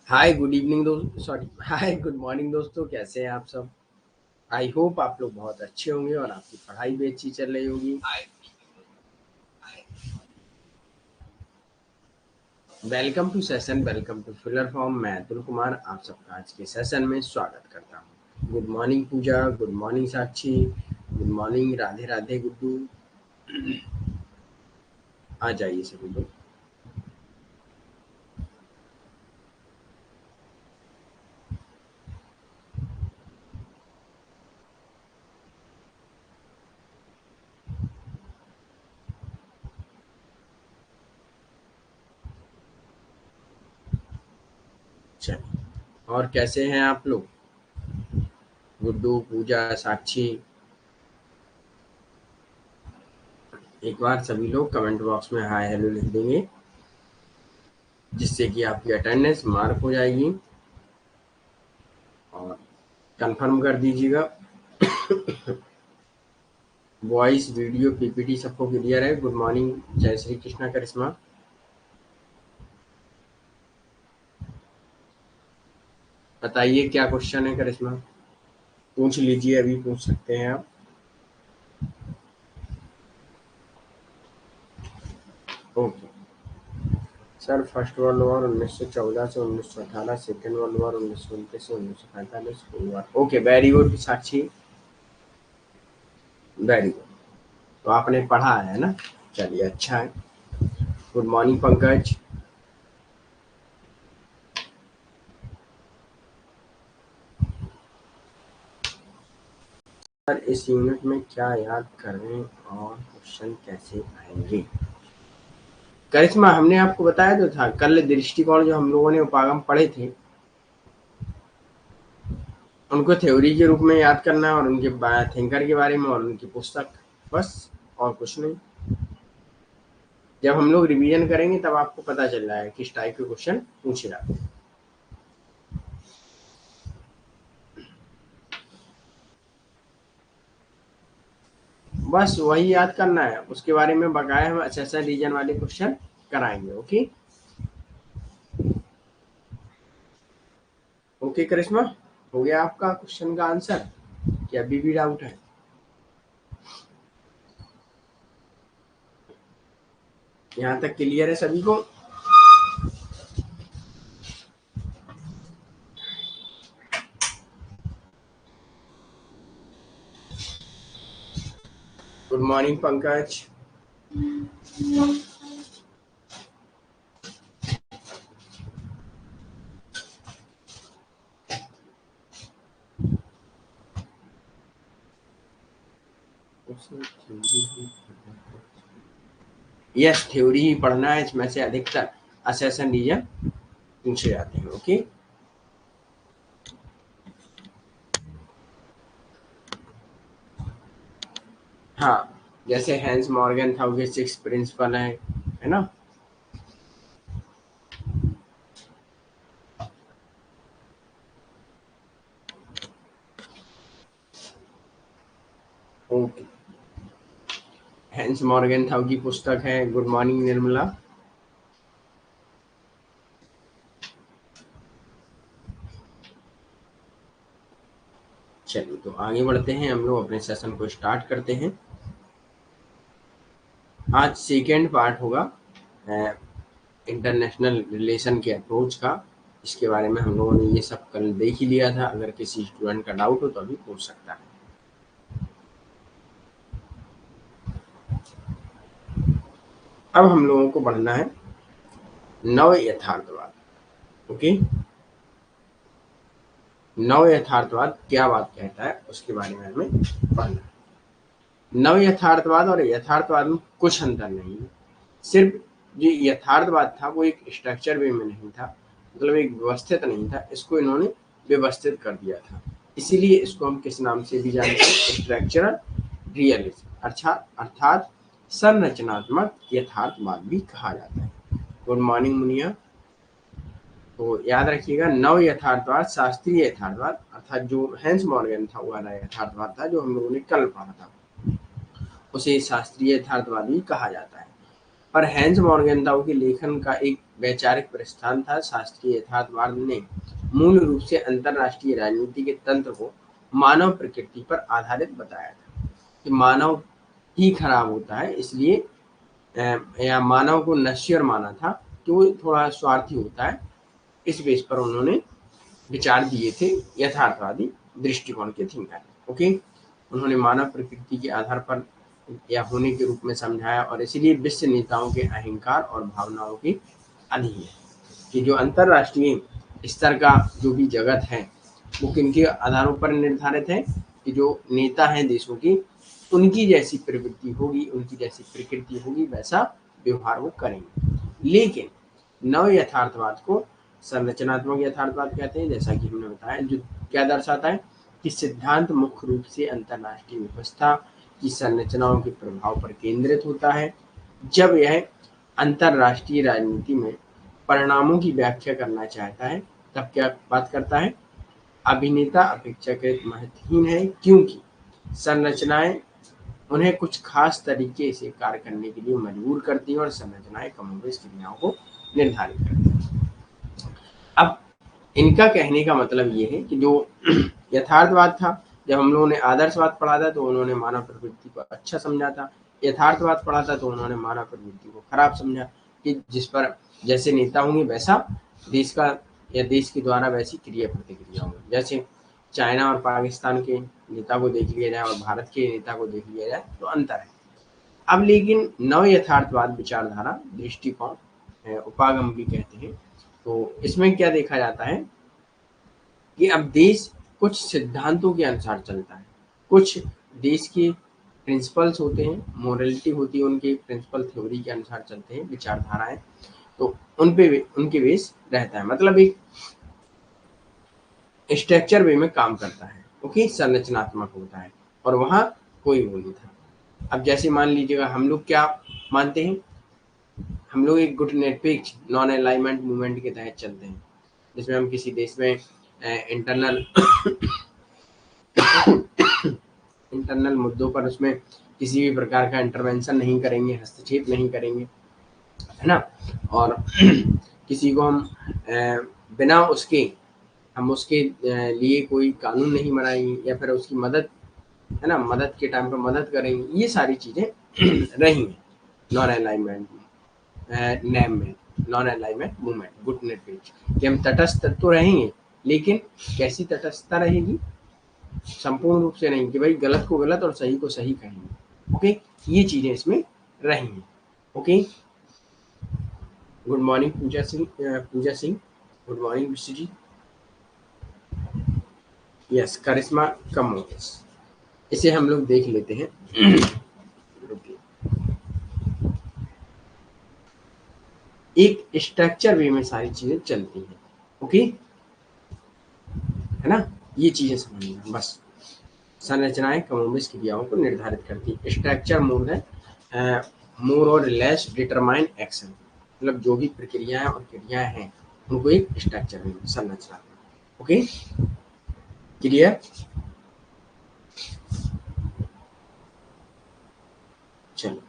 Hi good evening दोस्त sorry hi good morning दोस्तों, कैसे हैं आप सब। आई होप आप लोग बहुत अच्छे होंगे और आपकी पढ़ाई भी अच्छी चल रही होगी। Welcome to session, welcome to filler form. मैं अतुल कुमार आप सबका आज के सेशन में स्वागत करता हूँ। गुड मॉर्निंग पूजा, गुड मॉर्निंग साक्षी, गुड मॉर्निंग राधे राधे गुड्डू। आ जाइए सभी लोग। चलिए, और कैसे हैं आप लोग। गुड्डू, पूजा, साक्षी। एक बार सभी लोग कमेंट बॉक्स में हाय हेलो लिख देंगे, जिससे कि आपकी अटेंडेंस मार्क हो जाएगी। और कंफर्म कर दीजिएगा। वॉइस, वीडियो, पीपीटी सबको क्लियर है। गुड मॉर्निंग जय श्री कृष्णा करिश्मा। बताइए क्या क्वेश्चन है करिश्मा, पूछ लीजिए, अभी पूछ सकते हैं आप। Okay sir, first world war 1914 से 1918, सेकेंड वर्ल्ड वॉर 1929 से 1945। ओके, वेरी गुड साक्षी, वेरी गुड। तो आपने पढ़ा है ना, चलिए अच्छा है। Good morning Pankaj. सर इस यूनिट में क्या याद करें और क्वेश्चन कैसे आएंगे। करिश्मा, हमने आपको बताया तो था कल दृष्टिकोण जो हम लोगों ने उपागम पढ़े थे, उनको थ्योरी के रूप में याद करना है और उनके थिंकर के बारे में और उनकी पुस्तक, बस और कुछ नहीं। जब हम लोग रिवीजन करेंगे तब आपको पता चल जाएगा किस टाइप के क्वेश्चन पूछे जाते हैं। बस वही याद करना है, उसके बारे में बकाया हम अच्छा रीजन वाले क्वेश्चन कराएंगे। ओके ओके करिश्मा, हो गया आपका क्वेश्चन का आंसर, क्या अभी भी डाउट है। यहाँ तक क्लियर है सभी को। Good morning Pankaj. Yes, theory ही पढ़ना है, इसमें से अधिकतर असेसन रीजन पूछे जाते हैं। ओके हाँ, जैसे हैंस मॉर्गन था, उसके 6 प्रिंसिपल है ना। ओके, हैंस मॉर्गन था की पुस्तक है। Good morning Nirmala. चलिए, तो आगे बढ़ते हैं, हम लोग अपने सेशन को स्टार्ट करते हैं। आज सेकेंड पार्ट होगा इंटरनेशनल रिलेशन के अप्रोच का। इसके बारे में हम लोगों ने ये सब कल देख ही लिया था। अगर किसी स्टूडेंट का डाउट हो तो अभी पूछ सकता है। अब हम लोगों को बढ़ना है नव यथार्थवाद। ओके, नव यथार्थवाद क्या बात कहता है उसके बारे में हमें पढ़ना है। नव यथार्थवाद और यथार्थवाद में कुछ अंतर नहीं है। सिर्फ जो यथार्थवाद था वो एक स्ट्रक्चर वे में नहीं था, मतलब एक व्यवस्थित नहीं था, इसको इन्होंने व्यवस्थित कर दिया था। इसीलिए इसको हम किस नाम से भी जानते हैं, स्ट्रक्चरल रियलिज्म, अर्थात संरचनात्मक यथार्थवाद भी कहा जाता है। Good morning Muniya. तो याद रखिएगा, नव यथार्थवाद शास्त्रीय यथार्थवाद अर्थात जो हैंस मॉर्गन था वाला यथार्थवाद था जो हम लोगों ने कल पढ़ा था, उसे शास्त्रीय यथार्थवाद भी कहा जाता है। पर हैंस मॉर्गेनथाउ के लेखन का एक वैचारिक प्रस्थान था। शास्त्रीय यथार्थवाद ने मूल रूप से अंतरराष्ट्रीय राजनीति के तंत्र को मानव प्रकृति पर आधारित बताया था कि मानव ही खराब होता है, इसलिए या मानव को नश्वर माना था कि वो थोड़ा स्वार्थी होता है। इस बेस पर उन्होंने विचार दिए थे यथार्थवादी दृष्टिकोण के थिंकर। ओके, उन्होंने मानव प्रकृति के आधार पर या होने के रूप में समझाया और इसलिए विश्व नेताओं के अहंकार और भावनाओं के अधीन है कि जो अंतरराष्ट्रीय स्तर का जो भी जगत है वो किनके आधारों पर निर्धारित है कि जो नेता हैं देशों की, उनकी जैसी प्रवृत्ति होगी, उनकी जैसी प्रकृति होगी, वैसा व्यवहार वो करेंगे। लेकिन नव यथार्थवाद को संरचनात्मक यथार्थवाद कहते हैं, जैसा कि हमने बताया, जो क्या दर्शाता है कि सिद्धांत मुख्य रूप से अंतरराष्ट्रीय व्यवस्था की संरचनाओं के प्रभाव पर केंद्रित होता है। जब यह अंतरराष्ट्रीय राजनीति में परिणामों की व्याख्या करना चाहता है तब क्या बात करता है, अभिनेता अपेक्षाकृत महत्वहीन है क्योंकि संरचनाएं उन्हें कुछ खास तरीके से कार्य करने के लिए मजबूर करती हैं और संरचनाएं कमोबेश क्रियाओं को निर्धारित करती हैं। अब इनका कहने का मतलब ये है कि जो यथार्थवाद था, जब हम लोगों ने आदर्शवाद पढ़ा था तो उन्होंने मानव प्रवृत्ति को अच्छा समझा था, यथार्थवाद पढ़ा था तो उन्होंने मानव प्रवृत्ति को खराब समझा कि जिस पर जैसे नेता होंगे वैसा देश का या देश के द्वारा वैसी क्रिया प्रतिक्रिया होंगी। जैसे चाइना और पाकिस्तान के नेता को देख लिया जाए और भारत के नेता को देख लिया जाए तो अंतर है। अब लेकिन नव यथार्थवाद विचारधारा दृष्टिकोण, उपागम भी कहते हैं, तो इसमें क्या देखा जाता है कि अब देश कुछ सिद्धांतों के अनुसार चलता है, कुछ देश के प्रिंसिपल्स होते हैं, मोरलिटी होती है, उनके प्रिंसिपल थ्योरी के अनुसार चलते हैं विचारधाराएं, तो उन पे उनके बेस रहता है, मतलब एक स्ट्रक्चर वे में काम करता है। ओके, संरचनात्मक होता है और वहां कोई वो नहीं था। अब जैसे मान लीजिएगा हम लोग क्या मानते हैं, हम लोग एक गुड निरपेक्ष नॉन अलाइनमेंट मूवमेंट के तहत चलते हैं, जिसमें हम किसी देश में इंटरनल इंटरनल मुद्दों पर उसमें किसी भी प्रकार का इंटरवेंशन नहीं करेंगे, हस्तक्षेप नहीं करेंगे, है ना। और किसी को हम बिना उसके हम उसके लिए कोई कानून नहीं बनाएंगे या फिर उसकी मदद, है ना, मदद के टाइम पर मदद करेंगे। ये सारी चीजें रही हैं नॉन अलाइनमेंट नेम में, नॉन अलाइनमेंट मूवमेंट गुड निरपेक्ष, कि हम तटस्थ तो रहेंगे, लेकिन कैसी तटस्थता रहेगी, संपूर्ण रूप से नहीं कि भाई गलत को गलत और सही को सही कहेंगे। ओके, ये चीजें इसमें रही हैं। ओके, गुड मॉर्निंग पूजा सिंह, गुड मॉर्निंग विश्व जी। यस, करिश्मा कमोबेश, इसे हम लोग देख लेते हैं। एक स्ट्रक्चर वे में सारी चीजें चलती हैं। ओके, है ना, ये चीजें समझना बस। संरचनाएं कमोबेश क्रियाओं को निर्धारित करती है। स्ट्रक्चर मोर और लेस डिटरमाइन एक्शन, मतलब जो भी प्रक्रियाएं और क्रियाएं हैं उनको एक स्ट्रक्चर में संरचना। Okay, clear. चलो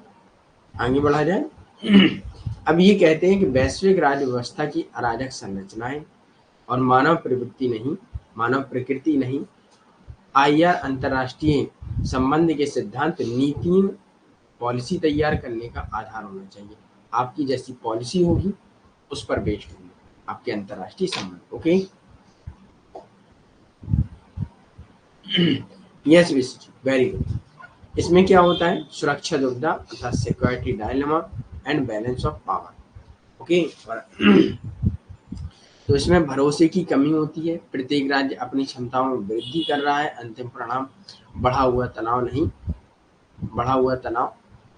आगे बढ़ा जाए। अब ये कहते हैं कि वैश्विक राज्य व्यवस्था की अराजक संरचनाएं और मानव प्रकृति नहीं, आईआर अंतरराष्ट्रीय संबंध के सिद्धांत नीतियों पॉलिसी तैयार करने का आधार होना चाहिए। आपकी जैसी पॉलिसी होगी उस पर बेस्ड होगी आपके अंतरराष्ट्रीय संबंध। Okay, yes very good. इसमें क्या होता है, सुरक्षा दुविधा तथा security dilemma and balance of power. Okay, तो इसमें भरोसे की कमी होती है, प्रत्येक राज्य अपनी क्षमताओं में वृद्धि कर रहा है, अंतिम परिणाम बढ़ा हुआ तनाव,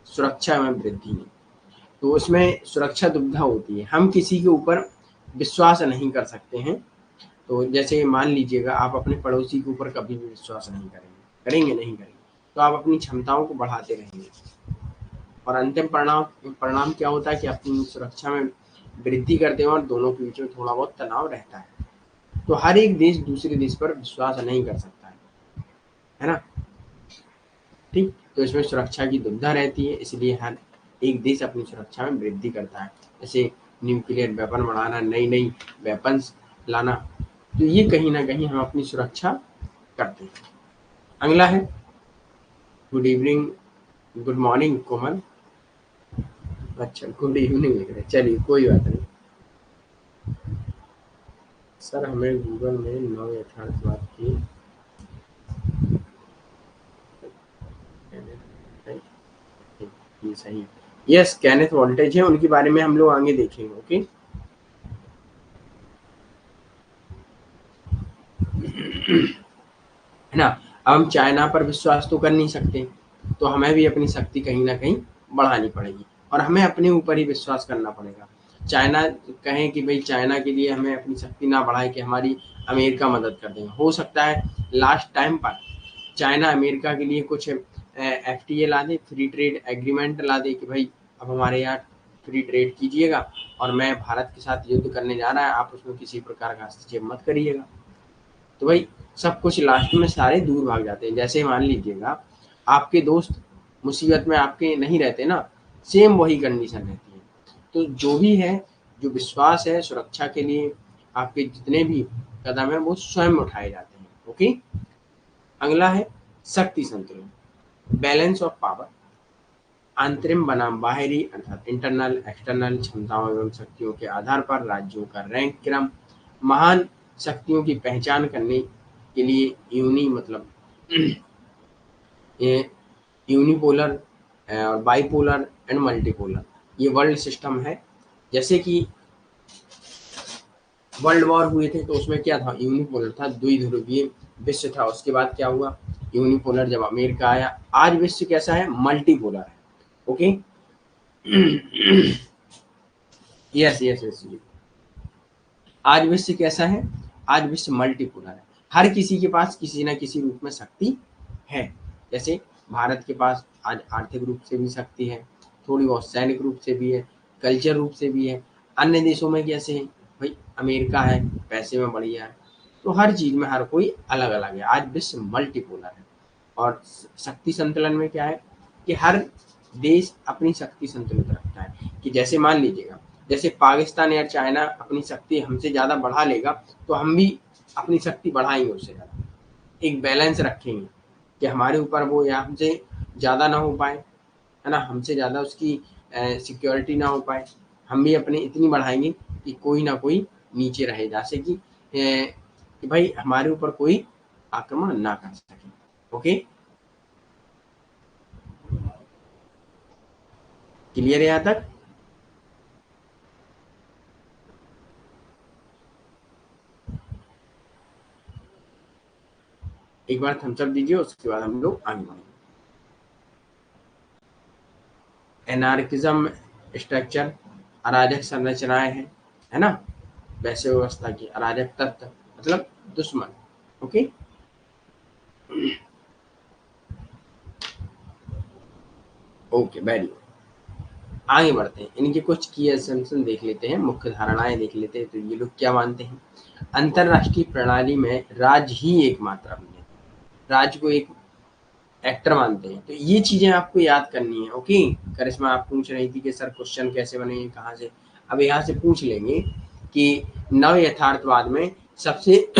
सुरक्षा में वृद्धि नहीं। तो इसमें सुरक्षा दुविधा होती है, हम किसी के ऊपर विश्वास नहीं कर सकते हैं। तो जैसे मान लीजिएगा आप अपने पड़ोसी के ऊपर कभी भी विश्वास नहीं करेंगे, तो आप अपनी क्षमताओं को बढ़ाते रहेंगे और अंतिम परिणाम क्या होता है कि अपनी सुरक्षा में वृद्धि करते हैं और दोनों के बीच में थोड़ा बहुत तनाव रहता है। तो हर एक देश दूसरे देश पर विश्वास नहीं कर सकता है ना। ठीक, तो इसमें सुरक्षा की दुविधा रहती है, इसलिए हर एक देश अपनी सुरक्षा में वृद्धि करता है, जैसे न्यूक्लियर वेपन बढ़ाना, नई नई वेपन्स लाना, तो ये कहीं ना कहीं हम अपनी सुरक्षा करते हैं। अगला है गुड इवनिंग, गुड मॉर्निंग कोमल। अच्छा गुड इवनिंग लिख रहे, चलिए कोई बात नहीं। सर हमें गूगल में नव यथार्थवाद की ये सही, यस कैनेथ वोल्टेज है, उनके बारे में हम लोग आगे देखेंगे। ओके है ना। अब हम चाइना पर विश्वास तो कर नहीं सकते, तो हमें भी अपनी शक्ति कहीं ना कहीं बढ़ानी पड़ेगी और हमें अपने ऊपर ही विश्वास करना पड़ेगा। चाइना कहें कि भाई चाइना के लिए हमें अपनी शक्ति ना बढ़ाए कि हमारी अमेरिका मदद कर देंगे, हो सकता है लास्ट टाइम पर चाइना अमेरिका के लिए कुछ एफटीए ला दे, फ्री ट्रेड एग्रीमेंट ला दे कि भाई अब हमारे यहाँ फ्री ट्रेड कीजिएगा और मैं भारत के साथ युद्ध करने जा रहा है, आप उसमें किसी प्रकार का हस्तक्षेप मत करिएगा। तो भाई सब कुछ लास्ट में सारे दूर भाग जाते हैं। जैसे मान लीजिएगा आपके दोस्त मुसीबत में आपके नहीं रहते ना, सेम वही कंडीशन रहती है। तो जो भी है, जो विश्वास है सुरक्षा के लिए आपके जितने भी कदम है वो स्वयं उठाए जाते हैं। ओके अगला है शक्ति संतुलन, बैलेंस ऑफ पावर। आंतरिक बनाम बाहरी अर्थात इंटरनल एक्सटर्नल क्षमताओं एवं शक्तियों के आधार पर राज्यों का रैंक क्रम। महान शक्तियों की पहचान करने के लिए यूनी मतलब यूनिपोलर और बाइपोलर एंड मल्टीपोलर ये वर्ल्ड सिस्टम है। जैसे कि वर्ल्ड वॉर हुए थे तो उसमें क्या था, यूनिपोलर था, द्विध्रुवीय विश्व था। उसके बाद क्या हुआ, यूनिपोलर जब अमेरिका आया। आज विश्व कैसा है, मल्टीपोलर है। ओके यस यस यस, आज विश्व कैसा है, आज विश्व मल्टीपोलर है। हर किसी के पास किसी न किसी रूप में शक्ति है। जैसे भारत के पास आज आर्थिक रूप से भी शक्ति है, थोड़ी बहुत सैनिक रूप से भी है, कल्चर रूप से भी है। अन्य देशों में कैसे है, भाई अमेरिका है पैसे में बढ़िया है। तो हर चीज में हर कोई अलग अलग है। आज विश्व मल्टीपोलर है और शक्ति संतुलन में क्या है कि हर देश अपनी शक्ति संतुलित रखता है। कि जैसे मान लीजिएगा जैसे पाकिस्तान या चाइना अपनी शक्ति हमसे ज़्यादा बढ़ा लेगा तो हम भी अपनी शक्ति बढ़ाएंगे उससे ज़्यादा, एक बैलेंस रखेंगे कि हमारे ऊपर वो या हमसे ज़्यादा ना हो पाए, है ना, हमसे ज़्यादा उसकी सिक्योरिटी ना हो पाए। हम भी अपने इतनी बढ़ाएंगे कि कोई ना कोई नीचे रहे, जैसे कि भाई हमारे ऊपर कोई आक्रमण ना कर सके। ओके क्लियर है यहाँ तक। एक बार थम्स अप दीजिए, उसके बाद हम लोग आगे बढ़ेंगे। एनार्किज्म स्ट्रक्चर, अराजक संरचनाएं हैं, है ना, वैसे व्यवस्था की अराजक तत्व मतलब दुश्मन। ओके ओके वेरी गुड, आगे बढ़ते हैं। इनके कुछ की एसेंशन देख लेते हैं, मुख्य धारणाएं देख लेते हैं। तो ये लोग क्या मानते हैं, अंतरराष्ट्रीय प्रणाली में राज्य ही एकमात्र अभिनेता, राज्य को एक एक्टर मानते हैं। तो ये चीजें आपको याद करनी है। ओके करिश्मा आप पूछ रही थी कि सर क्वेश्चन कैसे बनेंगे कहाँ से, अब यहाँ से पूछ लेंगे कि नव यथार्थवाद में सबसे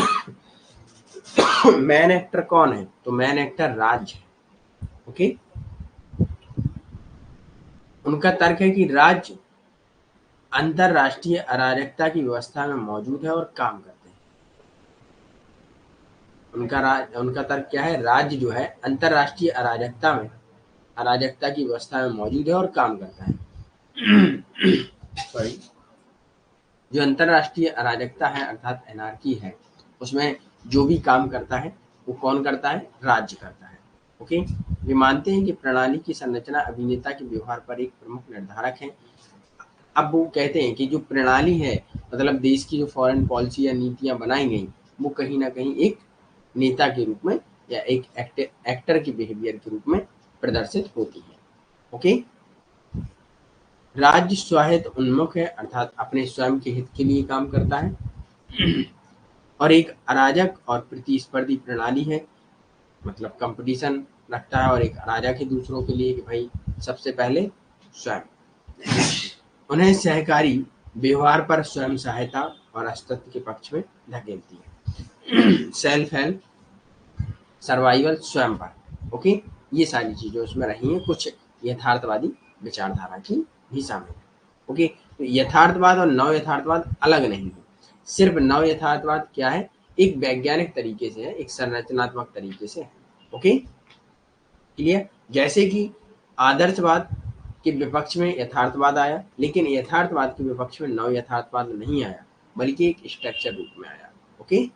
मैन एक्टर कौन है, तो मैन एक्टर राज्य है। ओके उनका तर्क है कि राज्य अंतरराष्ट्रीय अराजकता की व्यवस्था में मौजूद है और काम करते हैं। उनका तर्क क्या है, राज्य जो है अंतरराष्ट्रीय अराजकता की व्यवस्था में मौजूद है और काम करता है। सॉरी, जो अंतरराष्ट्रीय अराजकता है अर्थात एनार्की है, उसमें जो भी काम करता है वो कौन करता है, राज्य करता है। ओके वे मानते हैं कि प्रणाली की संरचना अभिनेता के व्यवहार पर एक प्रमुख निर्धारक है। अब वो कहते हैं कि जो प्रणाली है मतलब देश की जो फॉरेन पॉलिसी या नीतियां बनाई गई वो कहीं ना कहीं एक नेता के रूप में या एक एक्टर के बिहेवियर के रूप में प्रदर्शित होती है। ओके राज्य स्वायत्त उन्मुख है अर्थात अपने स्वयं के हित के लिए काम करता है और एक अराजक और प्रतिस्पर्धी प्रणाली है, मतलब कंपटीशन रखता है और एक अराजक है दूसरों के लिए कि भाई सबसे पहले स्वयं। उन्हें सहकारी व्यवहार पर स्वयं सहायता और अस्तित्व के पक्ष में धकेलती है। सेल्फ हेल्प, सर्वाइवल, स्वयं पर। ओके, ये सारी चीजें उसमें रही हैं, कुछ यथार्थवादी विचारधारा की भी शामिल है। ओके, तो यथार्थवाद और नव यथार्थवाद अलग नहीं है। सिर्फ नव यथार्थवाद क्या है, एक वैज्ञानिक तरीके से है, एक संरचनात्मक तरीके से है। Okay, clear. जैसे कि आदर्शवाद के विपक्ष में यथार्थवाद आया, लेकिन यथार्थवाद के विपक्ष में नव यथार्थवाद नहीं आया, बल्कि एक स्ट्रक्चर रूप में आया। ओके,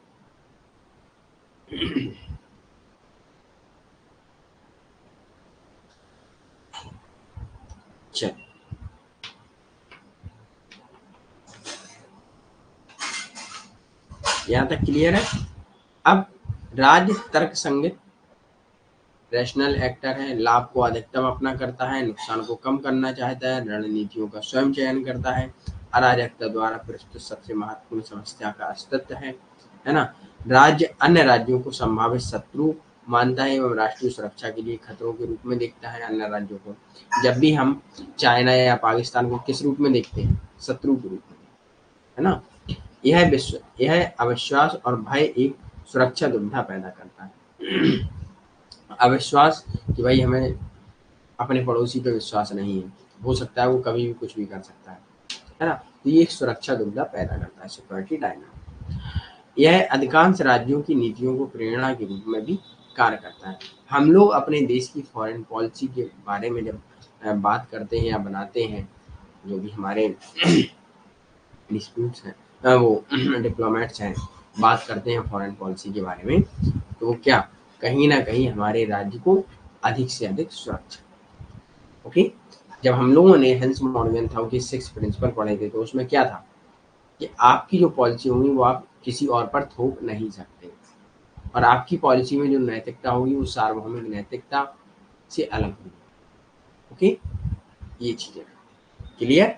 चल, यहां तक क्लियर है। अब राज्य तर्क संगत रैशनल एक्टर है, लाभ को अधिकतम अपना करता है, नुकसान को कम करना चाहता है, रणनीतियों का स्वयं चयन करता है, अराजकता द्वारा प्रस्तुत सबसे महत्वपूर्ण समस्या का अस्तित्व है ना। राज्य अन्य राज्यों को संभावित शत्रु मानता है एवं राष्ट्रीय सुरक्षा के लिए खतरों के रूप में देखता है अन्य राज्यों को। जब भी हम चाइना या पाकिस्तान को किस रूप में देखते हैं, शत्रु के रूप में, है ना। यह अविश्वास और भय एक सुरक्षा दुविधा पैदा करता है। अविश्वास कि भाई हमें अपने पड़ोसी पे विश्वास नहीं है, हो सकता है वो कभी भी कुछ भी कर सकता है ना। तो ये एक सुरक्षा दुविधा पैदा करता है, सिक्योरिटी डायनामिक। यह अधिकांश राज्यों की नीतियों को प्रेरणा के रूप में भी कार्य करता है। हम लोग अपने देश की फॉरेन पॉलिसी के बारे में जब बात करते हैं या बनाते हैं, जो भी हमारे डिस्प्यूट्स हैं, वो डिप्लोमेट्स हैं, बात करते हैं फॉरेन पॉलिसी के बारे में, तो क्या कहीं ना कहीं हमारे राज्य को अधिक से अधिक सुरक्षा। ओके, जब हम लोगों ने हेंस मॉर्गन था कि 6 प्रिंसिपल पढ़े थे, तो उसमें क्या था कि आपकी जो पॉलिसी होगी वो आप किसी और पर थोप नहीं सकते, और आपकी पॉलिसी में जो नैतिकता होगी वो सार्वभौमिक नैतिकता से अलग होगी। ओके, ये चीजें क्लियर।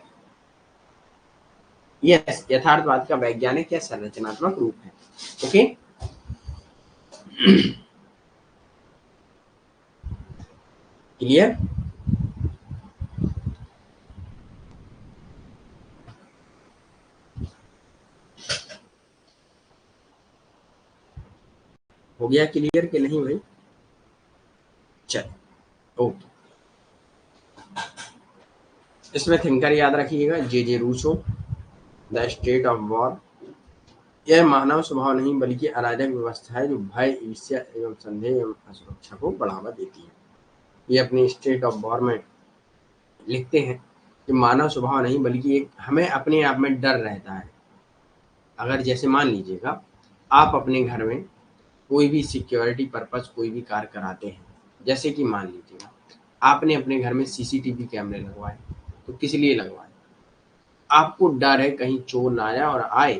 यस, यथार्थवाद का वैज्ञानिक या संरचनात्मक रूप है। Okay, clear. हो गया क्लियर कि नहीं भाई? चल, ओके। इसमें थिंकर याद रखिएगा, J Rousseau, the state of war. यह मानव स्वभाव नहीं बल्कि अराजक व्यवस्था है जो भय, ईर्ष्या एवं संदेह एवं असुरक्षा को बढ़ावा देती है। ये अपनी स्टेट ऑफ वॉर में लिखते हैं कि मानव स्वभाव नहीं बल्कि एक हमें अपने आप में डर रहता है। अगर जैसे मान लीजिएगा आप अपने घर में कोई भी सिक्योरिटी पर्पस कोई भी कार्य कराते हैं, जैसे कि मान लीजिएगा आपने अपने घर में सीसीटीवी कैमरे लगवाए, तो किस लिए लगवाए? आपको डर है कहीं चोर ना आया और आए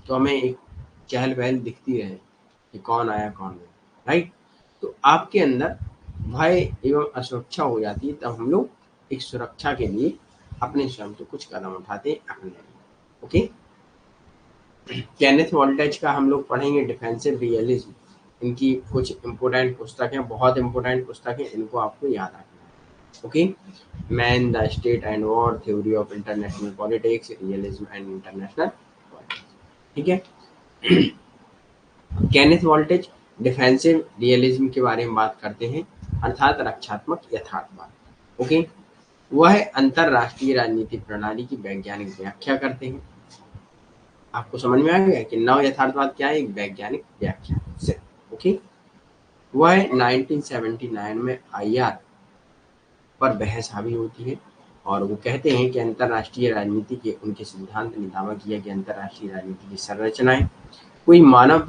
तो हमें एक चहल पहल दिखती रहे कि कौन आया कौन नहीं, राइट। तो आपके अंदर भय एवं असुरक्षा हो जाती है, तब हम लोग एक सुरक्षा के लिए अपने स्वयं से कुछ कदम उठाते अपने लिए। ओके, केनेथ वॉल्टेज का हम लोग पढ़ेंगे डिफेंसिव रियलिज्म। इनकी कुछ इम्पोर्टेंट पुस्तकें, बहुत इम्पोर्टेंट पुस्तकें, इनको आपको याद रखना है। Okay, man, the state and war, theory of international politics, realism and international politics. ठीक है, केनेथ वॉल्टेज डिफेंसिव रियलिज्म के बारे में बात करते हैं, अर्थात रक्षात्मक यथार्थवाद। ओके, वह अंतरराष्ट्रीय राजनीतिक प्रणाली की वैज्ञानिक व्याख्या करते हैं। आपको समझ में आ गया कि नव यथार्थवाद क्या है? एक वैज्ञानिक व्याख्या से। ओके, वह 1979 में IR पर बहस हावी होती है और वो कहते हैं कि अंतरराष्ट्रीय राजनीति के उनके सिद्धांत ने दावा किया कि अंतरराष्ट्रीय राजनीति की संरचनाएं कोई मानव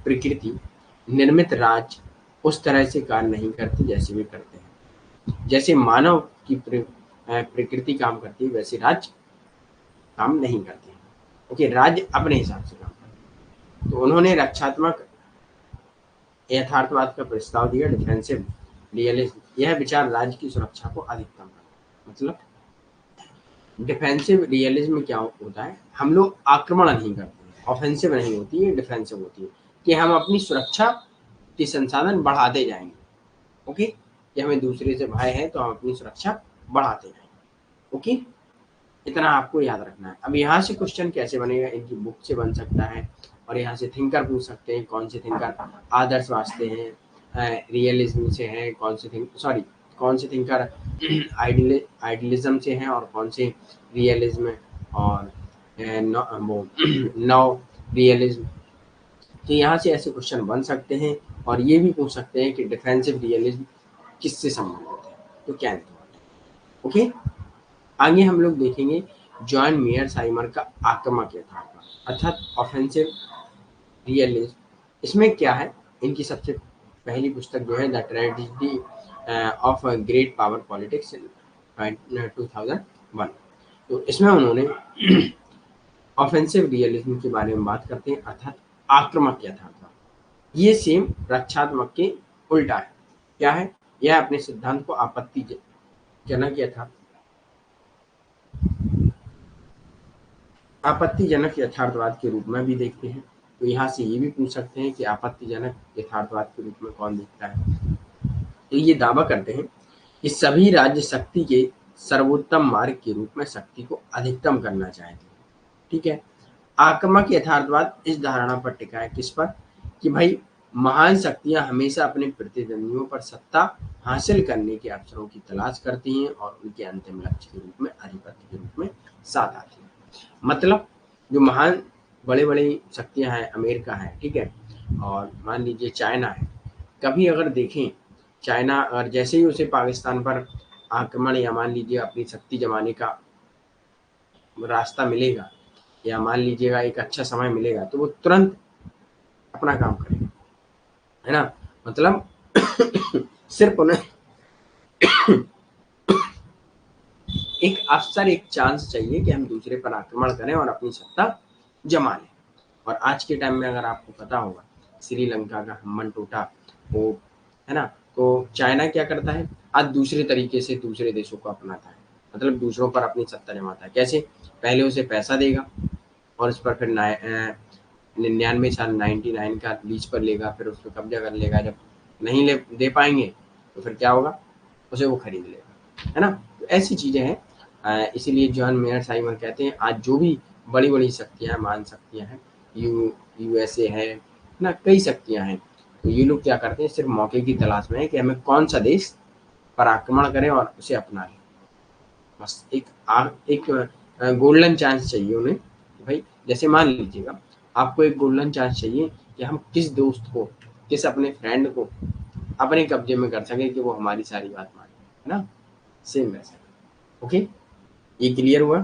प्रकृति निर्मित राज्य उस तरह से कार्य नहीं करती जैसे वे करते हैं। जैसे मानव की प्रकृति काम करती है वैसे राज्य काम नहीं करते हैं। ओके, राज्य अपने हिसाब से काम करते हैं। तो उन्होंने रक्षात्मक यथार्थवाद का प्रस्ताव दिया, डिफेंसिव रियलिज्म। यह विचार राज्य की सुरक्षा को अधिकतम करता है। मतलब डिफेंसिव रियलिज्म में क्या होता है, हम लोग आक्रमण नहीं करते हैं, ऑफेंसिव नहीं होती है, डिफेंसिव होती है कि हम अपनी सुरक्षा के संसाधन बढ़ाते जाएंगे। ओके, कि हमें दूसरे से भय है तो हम अपनी सुरक्षा बढ़ाते जाएं। ओके, इतना आपको याद रखना है। अब यहाँ से क्वेश्चन कैसे बनेगा, इनकी बुक से बन सकता है और यहाँ से थिंकर पूछ सकते हैं, कौन से थिंकर आदर्श वास्ते हैं, रियलिज्म से हैं, कौन से थिंकर आइडियलिज्म से हैं और कौन से रियलिज्म और वो नौ रियलिज्म। तो यहाँ से ऐसे क्वेश्चन बन सकते हैं और ये भी पूछ सकते हैं कि डिफेंसिव रियलिज्म किससे संबंधित है, तो क्या इंपॉर्टेंट। ओके, आगे हम लोग देखेंगे जॉन मेयरसाइमर का आक्रामक यथार्थवाद अर्थात ऑफेंसिव रियलिज्म। इसमें क्या है, इनकी सबसे पहली पुस्तक जो है the tragedy of great power politics 2001। तो इसमें उन्होंने ऑफेंसिव रियलिज्म के बारे में बात करते हैं अर्थात आक्रामक यथार्थवाद। ये सेम रक्षात्मक के उल्टा है। क्या है, यह अपने सिद्धांत को आपत्तिजनक यथार्थवाद के रूप में भी देखते हैं। तो यहाँ से ये भी पूछ सकते हैं कि आपत्तिजनक यथार्थवाद के रूप में कौन देखता है। तो ये दावा करते हैं कि सभी राज्य शक्ति के सर्वोत्तम मार्ग के रूप में शक्ति को अधिकतम करना चाहते हैं। ठीक है, आक्रामक यथार्थवाद इस धारणा पर टिका है किस पर, कि भाई महान शक्तियां हमेशा अपने प्रतिद्वंदियों पर सत्ता हासिल करने के अवसरों की तलाश करती हैं और उनके अंतिम लक्ष्य के रूप में आधिपत्य के रूप में साथ आती हैं। मतलब जो महान बड़े बड़ी शक्तियां हैं, अमेरिका है, ठीक है, और मान लीजिए चाइना है, कभी अगर देखें चाइना अगर जैसे ही उसे पाकिस्तान पर आक्रमण या मान लीजिए अपनी शक्ति जमाने का रास्ता मिलेगा या मान लीजिएगा एक अच्छा समय मिलेगा तो वो तुरंत अपना काम करेगा, है ना। मतलब सिर्फ उन्हें एक अवसर, एक चांस चाहिए कि हम दूसरे पर आक्रमण करें और अपनी सत्ता जमा लें। और आज के टाइम में अगर आपको पता होगा श्रीलंका का हम्मन टोटा वो, है ना, तो चाइना क्या करता है, आज दूसरे तरीके से दूसरे देशों को अपनाता है, मतलब दूसरों पर अपनी सत्ता जमाता है। कैसे, पहले उसे पैसा देगा और उस पर फिर 99 का लीज पर लेगा, फिर उस पर कब्जा कर लेगा। जब नहीं दे पाएंगे तो फिर क्या होगा, उसे वो खरीद लेगा, है ना। तो ऐसी चीजें हैं। इसीलिए जॉन मेयरसाइमर कहते हैं आज जो भी बड़ी बड़ी शक्तियां हैं, महान शक्तियां हैं, यूएसए है ना, कई शक्तियां हैं, तो ये लोग क्या करते हैं, सिर्फ मौके की तलाश में है कि हमें कौन सा देश पर आक्रमण करें और उसे अपना लें। बस एक गोल्डन चांस चाहिए उन्हें। भाई जैसे मान लीजिएगा आपको एक गोल्डन चांस चाहिए कि हम किस दोस्त को, किस अपने फ्रेंड को अपने कब्जे में कर सके कि वो हमारी सारी बात माने, है ना। सेम वैसा। ओके, ये क्लियर हुआ।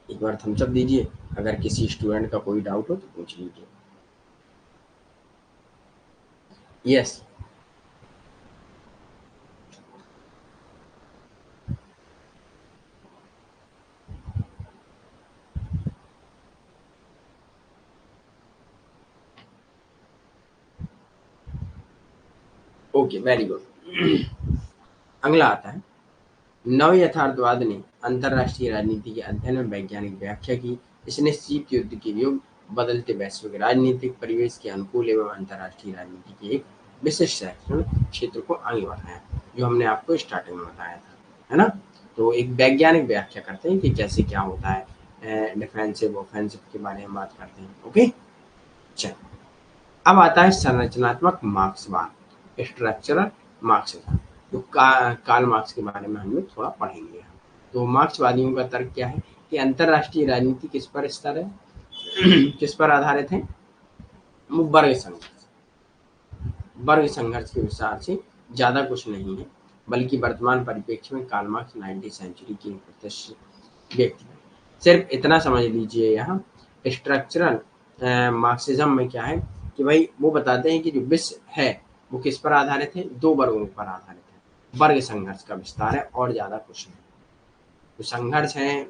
एक बार थम्स अप दीजिए, अगर किसी स्टूडेंट का कोई डाउट हो तो पूछ लीजिए। Yes, okay, very good. अगला आता है नव यथार्थवाद ने अंतरराष्ट्रीय राजनीति के अध्ययन में वैज्ञानिक व्याख्या की। इसने शीत युद्ध के युग, बदलते वैश्विक राजनीतिक परिवेश के अनुकूल एवं अंतरराष्ट्रीय राजनीति के एक विशिष्ट शैक्षणिक क्षेत्र को आगे बढ़ाया, जो हमने आपको स्टार्टिंग में बताया था, है ना। तो एक वैज्ञानिक व्याख्या करते हैं कि कैसे क्या होता है, डिफेंसिव ऑफेंसिव के बारे में बात करते हैं। ओके, चलो अब आता है संरचनात्मक मार्क्सवाद, स्ट्रक्चरल मार्क्सिज्म। तो कार्ल मार्क्स के बारे में हम लोग थोड़ा पढ़ेंगे। तो मार्क्सवादियों का तर्क क्या है कि अंतरराष्ट्रीय राजनीति किस पर स्तर है किस पर आधारित है, वो वर्ग संघर्ष के विचार से ज्यादा कुछ नहीं है, बल्कि वर्तमान परिप्रेक्ष्य में कार्ल मार्क्स 19वीं सेंचुरी की प्रतिष्ठित व्यक्ति है। सिर्फ इतना समझ लीजिए, यहाँ स्ट्रक्चरल मार्क्सिज्म में क्या है कि भाई वो बताते हैं कि जो विश्व है वो किस पर आधारित है, दो वर्गों पर आधारित है, वर्ग संघर्ष का विस्तार है और ज्यादा कुछ नहीं। तो संघर्ष है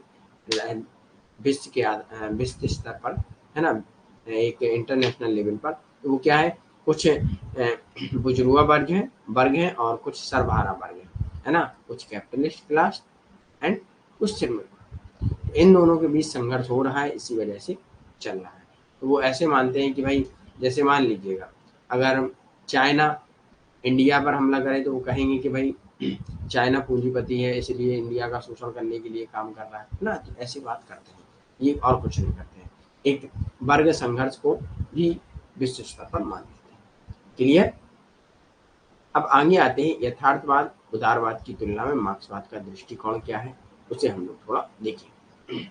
विश्व स्तर पर, है ना, एक इंटरनेशनल लेवल पर। तो वो क्या है, कुछ बुजुर्गा वर्ग है और कुछ सर्वहारा वर्ग है ना, कुछ कैपिटलिस्ट क्लास एंड कुछ श्रमिक। इन दोनों के बीच संघर्ष हो रहा है, इसी वजह से चल रहा है। तो वो ऐसे मानते हैं कि भाई जैसे मान लीजिएगा अगर चाइना इंडिया पर हमला करे तो वो कहेंगे कि भाई चाइना पूंजीपति है इसलिए इंडिया का शोषण करने के लिए काम कर रहा है ना, तो ऐसी बात करते हैं, ये और कुछ नहीं करते हैं। एक वर्ग संघर्ष को भी विश्व स्तर पर मान देते हैं। क्लियर। अब आगे आते हैं यथार्थवाद उदारवाद की तुलना में मार्क्सवाद का दृष्टिकोण क्या है, उसे हम लोग थोड़ा देखें।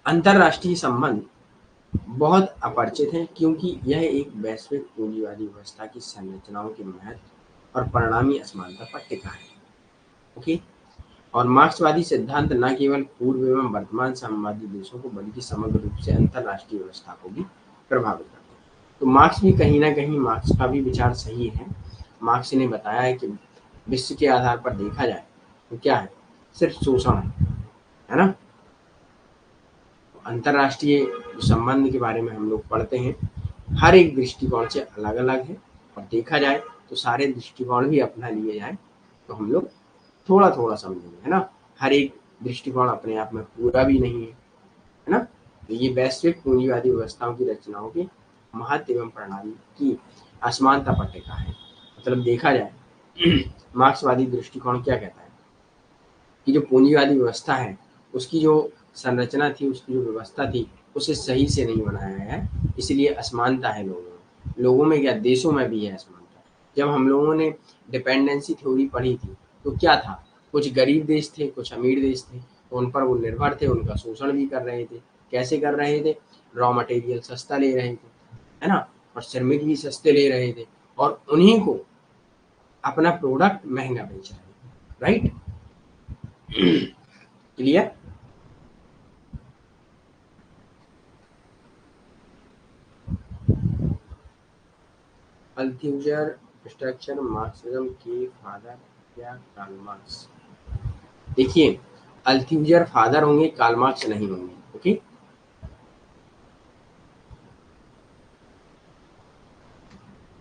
अंतरराष्ट्रीय संबंध बहुत अपरिचित है क्योंकि यह एक वैश्विक पूंजीवादी व्यवस्था की संरचनाओं के महत्व और परिणामी असमानता पर टिका है। ओके। और मार्क्सवादी सिद्धांत न केवल पूर्व एवं वर्तमान साम्यवादी देशों को बल्कि समग्र रूप से अंतरराष्ट्रीय व्यवस्था को भी प्रभावित करते हैं। तो मार्क्स भी कहीं ना कहीं मार्क्स का भी विचार सही है। मार्क्स ने बताया है कि विश्व के आधार पर देखा जाए तो क्या है, सिर्फ शोषण है ना। अंतरराष्ट्रीय संबंध के बारे में हम लोग पढ़ते हैं, हर एक दृष्टिकोण से अलग अलग है, और देखा जाए तो सारे दृष्टिकोण भी अपना लिए जाए तो हम लोग थोड़ा थोड़ा समझेंगे, है ना। हर एक दृष्टिकोण अपने आप में पूरा भी नहीं है ना। तो ये वैश्विक पूंजीवादी व्यवस्थाओं की रचनाओं के महत्व एवं प्रणाली की असमानता पर टिका है। मतलब देखा जाए मार्क्सवादी दृष्टिकोण क्या कहता है कि जो पूंजीवादी व्यवस्था है उसकी जो संरचना थी, उसकी जो व्यवस्था थी, उसे सही से नहीं बनाया गया है, इसलिए असमानता है लोगों में क्या, देशों में भी है असमानता। जब हम लोगों ने डिपेंडेंसी थ्योरी पढ़ी थी तो क्या था, कुछ गरीब देश थे, कुछ अमीर देश थे, तो उन पर वो निर्भर थे, उनका शोषण भी कर रहे थे। कैसे कर रहे थे, रॉ मटेरियल सस्ता ले रहे थे, है ना, और श्रमिक भी सस्ते ले रहे थे, और उन्हीं को अपना प्रोडक्ट महंगा बेच रहे थे। राइट। क्लियर। अल्थ्यूजर स्ट्रक्चर मार्क्सिज्म के फादर या कार्ल मार्क्स। देखिए, अल्थ्यूजर फादर होंगे, कार्ल मार्क्स नहीं होंगे। ओके।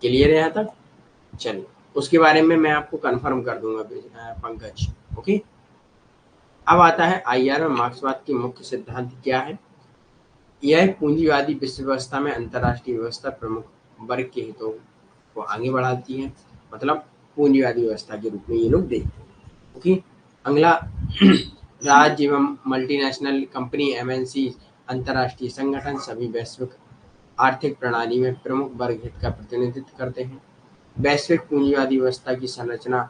क्लियर है यहाँ तक। चलिए, उसके बारे में मैं आपको कंफर्म कर दूंगा पंकज। ओके। अब आता है आईआर में मार्क्सवाद के मुख्य सिद्धांत क्या है। यह पूंजीवादी विश्व व्यवस्था में अंतरराष्ट्रीय व्यवस्था प्रमुख वर्ग के हितों को आगे बढ़ाती है। मतलब पूंजीवादी व्यवस्था के रूप में ये लोग देखते हैं। ओके। अगला राज्य एवं मल्टीनेशनल कंपनी एमएनसी अंतरराष्ट्रीय संगठन सभी वैश्विक आर्थिक प्रणाली में प्रमुख वर्ग हित का प्रतिनिधित्व करते हैं। वैश्विक पूंजीवादी व्यवस्था की संरचना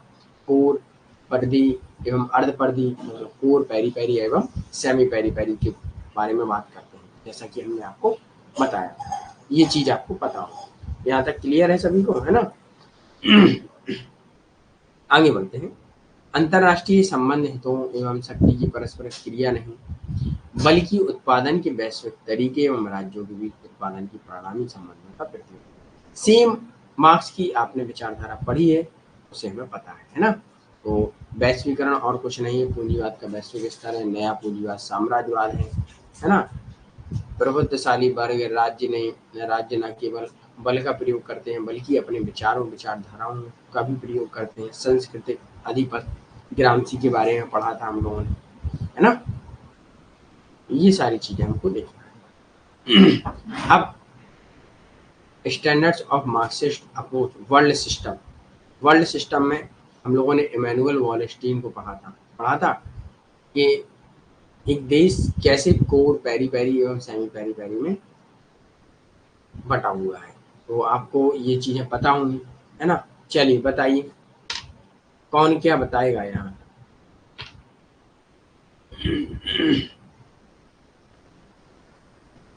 कोर, परिधि एवं अर्धपरिधि, मतलब कोर, पेरीपेरी एवं सेमी पेरीपेरी के बारे में बात करते हैं, जैसा कि हमने आपको बताया। ये चीज आपको पता हो, यहाँ तक क्लियर है सभी को, है ना। आगे बढ़ते हैं। अंतरराष्ट्रीय संबंध हितों एवं शक्ति की परस्पर क्रिया नहीं बल्कि उत्पादन के वैश्विक तरीके एवं राज्यों के बीच उत्पादन की प्रणाली संबंधों का प्रतिनिधित्व। सेम मार्क्स की आपने विचारधारा पढ़ी है, उसे हमें पता है ना। तो वैश्वीकरण और कुछ नहीं है, पूंजीवाद का वैश्विक स्तर है, नया पूंजीवाद साम्राज्यवाद है ना। प्रबुद्धशाली वर्ग राज्य न केवल बल का प्रयोग करते हैं बल्कि अपने विचारों विचारधाराओं का भी प्रयोग करते हैं। सांस्कृतिक अधिपत्य ग्रामसी के बारे में पढ़ा था हम लोगों ने, है ना। ये सारी चीजें हमको देखना है। अब standards of Marxist approach world system में हम लोगों ने इमैनुअल वॉलस्टीन को पढ़ा था कि एक देश कैसे कोर, पेरी पेरी एवं सेमी पेरी पेरी में बटा हुआ है। तो आपको ये चीजें पता होंगी, है ना। चलिए बताइए, कौन क्या बताएगा यहाँ।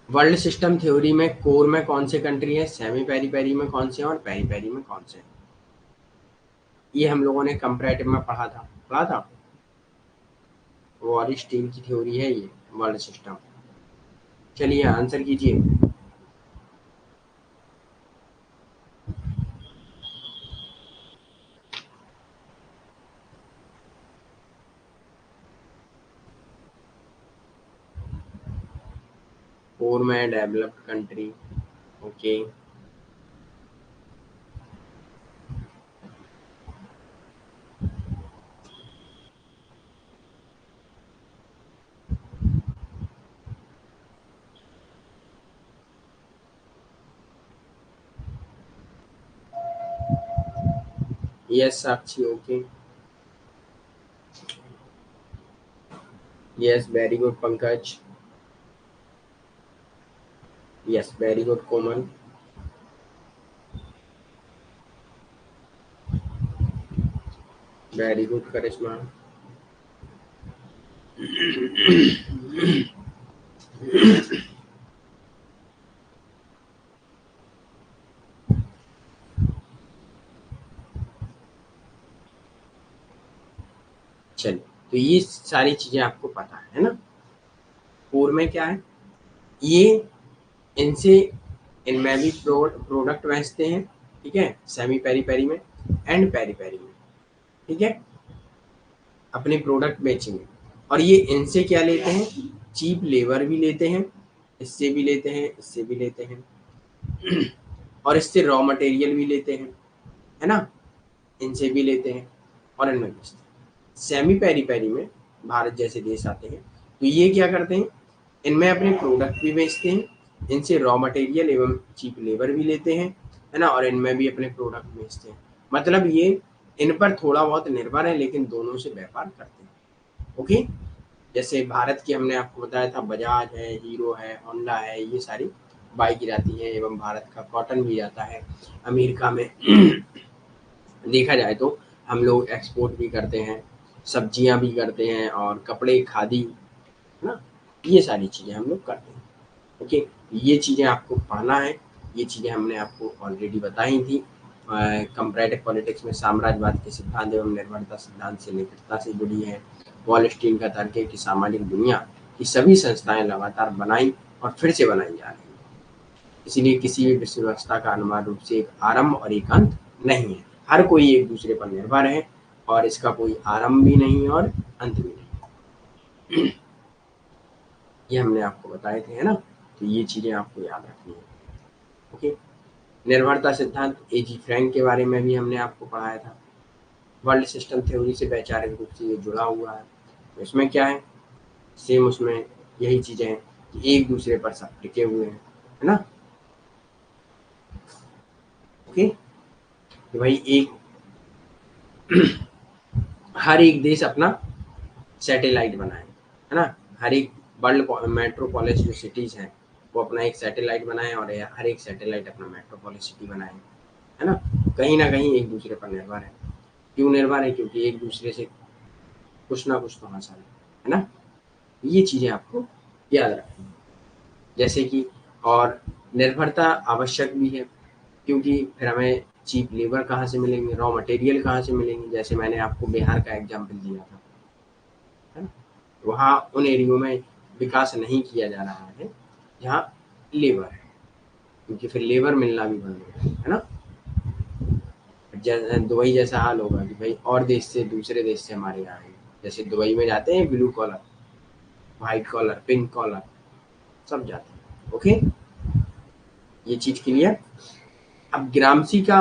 वर्ल्ड सिस्टम थ्योरी में कोर में कौन से कंट्री है, सेमी पेरी पेरी में कौन से हैं, और पेरी पेरी में कौन से हैं। ये हम लोगों ने कंपैरेटिव में पढ़ा था। वॉल स्टील की थ्योरी है ये वर्ल्ड सिस्टम। चलिए आंसर कीजिए। कोर में developed country. Okay. Yes Sakshi, okay. Yes, very good Pankaj. Yes, very good Komal. Very good Karishma. चलिए, तो ये सारी चीजें आपको पता है ना। पूर्व में क्या है, ये इनसे इनमें भी प्रोडक्ट बेचते हैं, ठीक है, सेमी पेरी पेरी में एंड पेरी पेरी में, ठीक है, अपने प्रोडक्ट बेचेंगे। और ये इनसे क्या लेते हैं, चीप लेबर भी लेते हैं, इससे भी लेते हैं, इससे भी लेते हैं, और इससे रॉ मटेरियल भी लेते हैं, है ना, इनसे भी लेते हैं और इनमें बेचते हैं। सेमी पेरी पेरी में भारत जैसे देश आते हैं, तो ये क्या करते हैं, इनमें अपने प्रोडक्ट भी बेचते हैं, इनसे रॉ मटेरियल एवं चीप लेबर भी लेते हैं, है ना, और इनमें भी अपने प्रोडक्ट बेचते हैं। मतलब ये इन पर थोड़ा बहुत निर्भर है, लेकिन दोनों से व्यापार करते हैं। ओके, जैसे भारत की हमने आपको बताया था, बजाज है, हीरो है, होंडा है, ये सारी बाइक जाती है, एवं भारत का कॉटन भी जाता है अमेरिका में। देखा जाए तो हम लोग एक्सपोर्ट भी करते हैं, सब्जियां भी करते हैं, और कपड़े, खादी, है ना, ये सारी चीज़ें हम लोग करते हैं। ओके, ये चीज़ें आपको पढ़ना है, ये चीज़ें हमने आपको ऑलरेडी बताई थी। कंपैरेटिव पॉलिटिक्स में साम्राज्यवाद के सिद्धांत एवं निर्भरता सिद्धांत से निकटता से जुड़ी है। वॉलस्टीन का तर्क है कि सामाजिक दुनिया की सभी संस्थाएं लगातार बनाई और फिर से बनाई जा रही हैं, इसीलिए किसी भी विश्व व्यवस्था का अनिवार्य रूप से एक आरंभ और एक अंत नहीं है। हर कोई एक दूसरे पर निर्भर है, और इसका कोई आरंभ भी नहीं और अंत भी नहीं। ये हमने आपको बताए थे, है ना, तो ये चीज़ें आपको याद रखनी है। ओके, निर्भरता सिद्धांत एजी फ्रैंक के बारे में भी हमने आपको पढ़ाया था। वर्ल्ड सिस्टम थ्योरी से वैचारिक रूप से ये जुड़ा हुआ है। तो इसमें क्या है, सेम उसमें यही चीज़ें हैं कि एक दूसरे पर सब टिके हुए हैं, है ना। ओके, तो भाई एक हर एक देश अपना सैटेलाइट बनाए, है ना, हर एक वर्ल्ड मेट्रोपोलिस जो सिटीज़ हैं वो अपना एक सैटेलाइट बनाए, और हर एक सैटेलाइट अपना मेट्रोपोलिस सिटी बनाए, है ना कहीं एक दूसरे पर निर्भर है। क्यों निर्भर है, क्योंकि एक दूसरे से कुछ ना कुछ तो हासिल है ना। ये चीज़ें आपको याद रखनी है। जैसे कि, और निर्भरता आवश्यक भी है, क्योंकि फिर हमें चीप लेबर कहाँ से मिलेंगे, रॉ मटेरियल कहाँ से मिलेंगे। जैसे मैंने आपको बिहार का एग्जाम्पल दिया था, है ना, वहाँ उन एरियो में विकास नहीं किया जा रहा है जहाँ लेबर है, क्योंकि फिर लेबर मिलना भी बंद हो गया है ना। दुबई जैसा हाल होगा कि भाई और देश से, दूसरे देश से हमारे यहाँ आए, जैसे दुबई में जाते हैं blue collar, white collar, pink collar, सब जाते हैं। ओके, ये चीज क्लियर। अब ग्रामसी का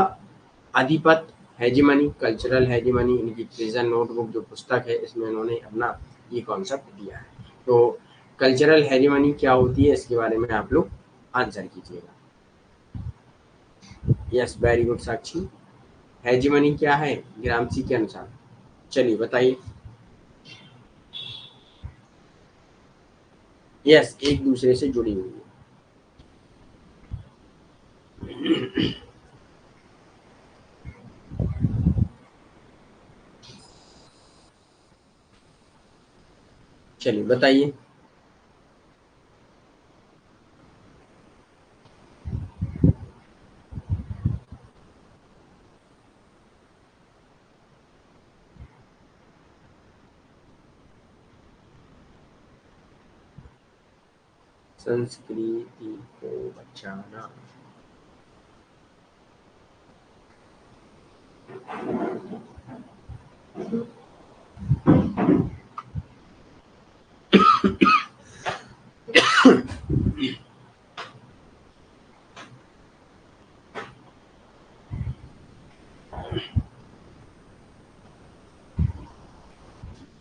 आधिपत्य, हेजिमनी, कल्चरल हेजिमनी, इनकी प्रिजन नोटबुक जो पुस्तक है, इसमें इन्होंने अपना ये कॉन्सेप्ट दिया है। तो कल्चरल हेजिमनी क्या होती है, इसके बारे में आप लोग आंसर कीजिएगा। यस, वेरी गुड साक्षी। हेजिमनी क्या है ग्रामसी के अनुसार, चलिए बताइए। यस, एक दूसरे से जुड़ी हुई है। चलिए बताइए। संस्कृति को बचाना,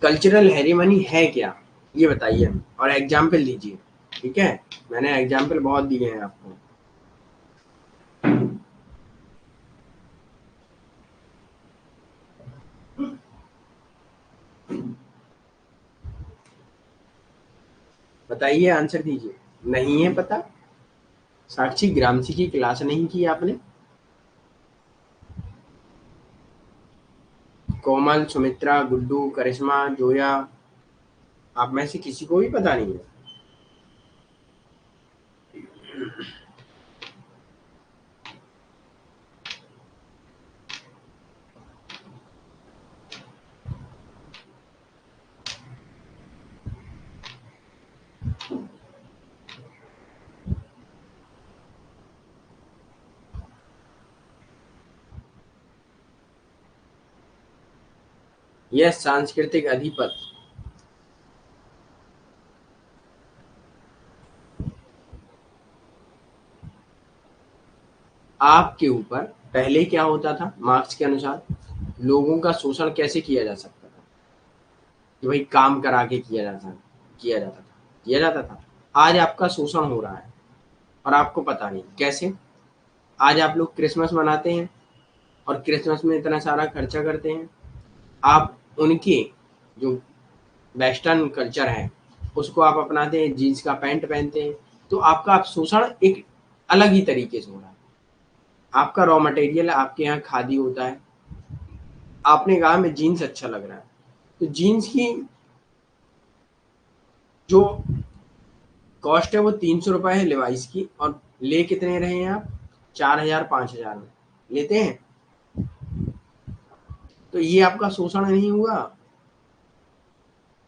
कल्चरल हेरिमनी है क्या, ये बताइए और एग्जाम्पल दीजिए। ठीक है, मैंने एग्जाम्पल बहुत दिए हैं आपको। बताइए, आंसर दीजिए। नहीं है पता? साक्षी, ग्रामसी की क्लास नहीं की आपने? कोमल, सुमित्रा, गुड्डू, करिश्मा, जोया, आप में से किसी को भी पता नहीं है? यह सांस्कृतिक अधिपत। आपके ऊपर पहले क्या होता था? मार्क्स के अनुसार लोगों का शोषण कैसे किया जा सकता था? कि भाई काम करा के किया जाता था। आज आपका शोषण हो रहा है और आपको पता नहीं कैसे। आज आप लोग क्रिसमस मनाते हैं और क्रिसमस में इतना सारा खर्चा करते हैं। आप उनके जो वेस्टर्न कल्चर है उसको आप अपनाते हैं, जीन्स का पैंट पहनते हैं, तो आपका आप शोषण एक अलग ही तरीके से हो रहा है। आपका रॉ मटेरियल आपके यहाँ खादी होता है, आपने कहा हमें जीन्स अच्छा लग रहा है, तो जीन्स की जो कॉस्ट है वो 300 रुपए है लिवाइस की, और ले कितने रहे हैं आप? 4,000 5,000 में लेते हैं। तो ये आपका शोषण नहीं हुआ?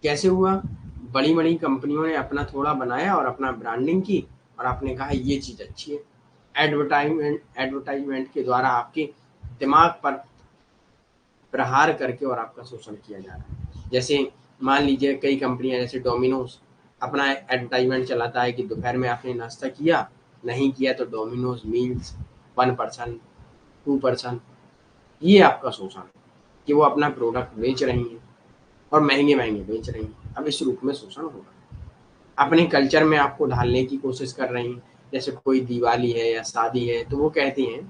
कैसे हुआ? बड़ी बड़ी कंपनियों ने अपना थोड़ा बनाया और अपना ब्रांडिंग की, और आपने कहा ये चीज अच्छी है। एडवर्टाइजमेंट के द्वारा आपके दिमाग पर प्रहार करके और आपका शोषण किया जा रहा है। जैसे मान लीजिए कई कंपनियां जैसे डोमिनोज अपना एडवर्टाइजमेंट चलाता है कि दोपहर में आपने नाश्ता किया, नहीं किया तो डोमिनोज मील्स 1% 2%। ये आपका शोषण है कि वो अपना प्रोडक्ट बेच रही हैं और महंगे महंगे बेच रही हैं। अब इस रूप में शोषण हो रहा है। अपने कल्चर में आपको ढालने की कोशिश कर रही हैं। जैसे कोई दिवाली है या शादी है तो वो कहती हैं,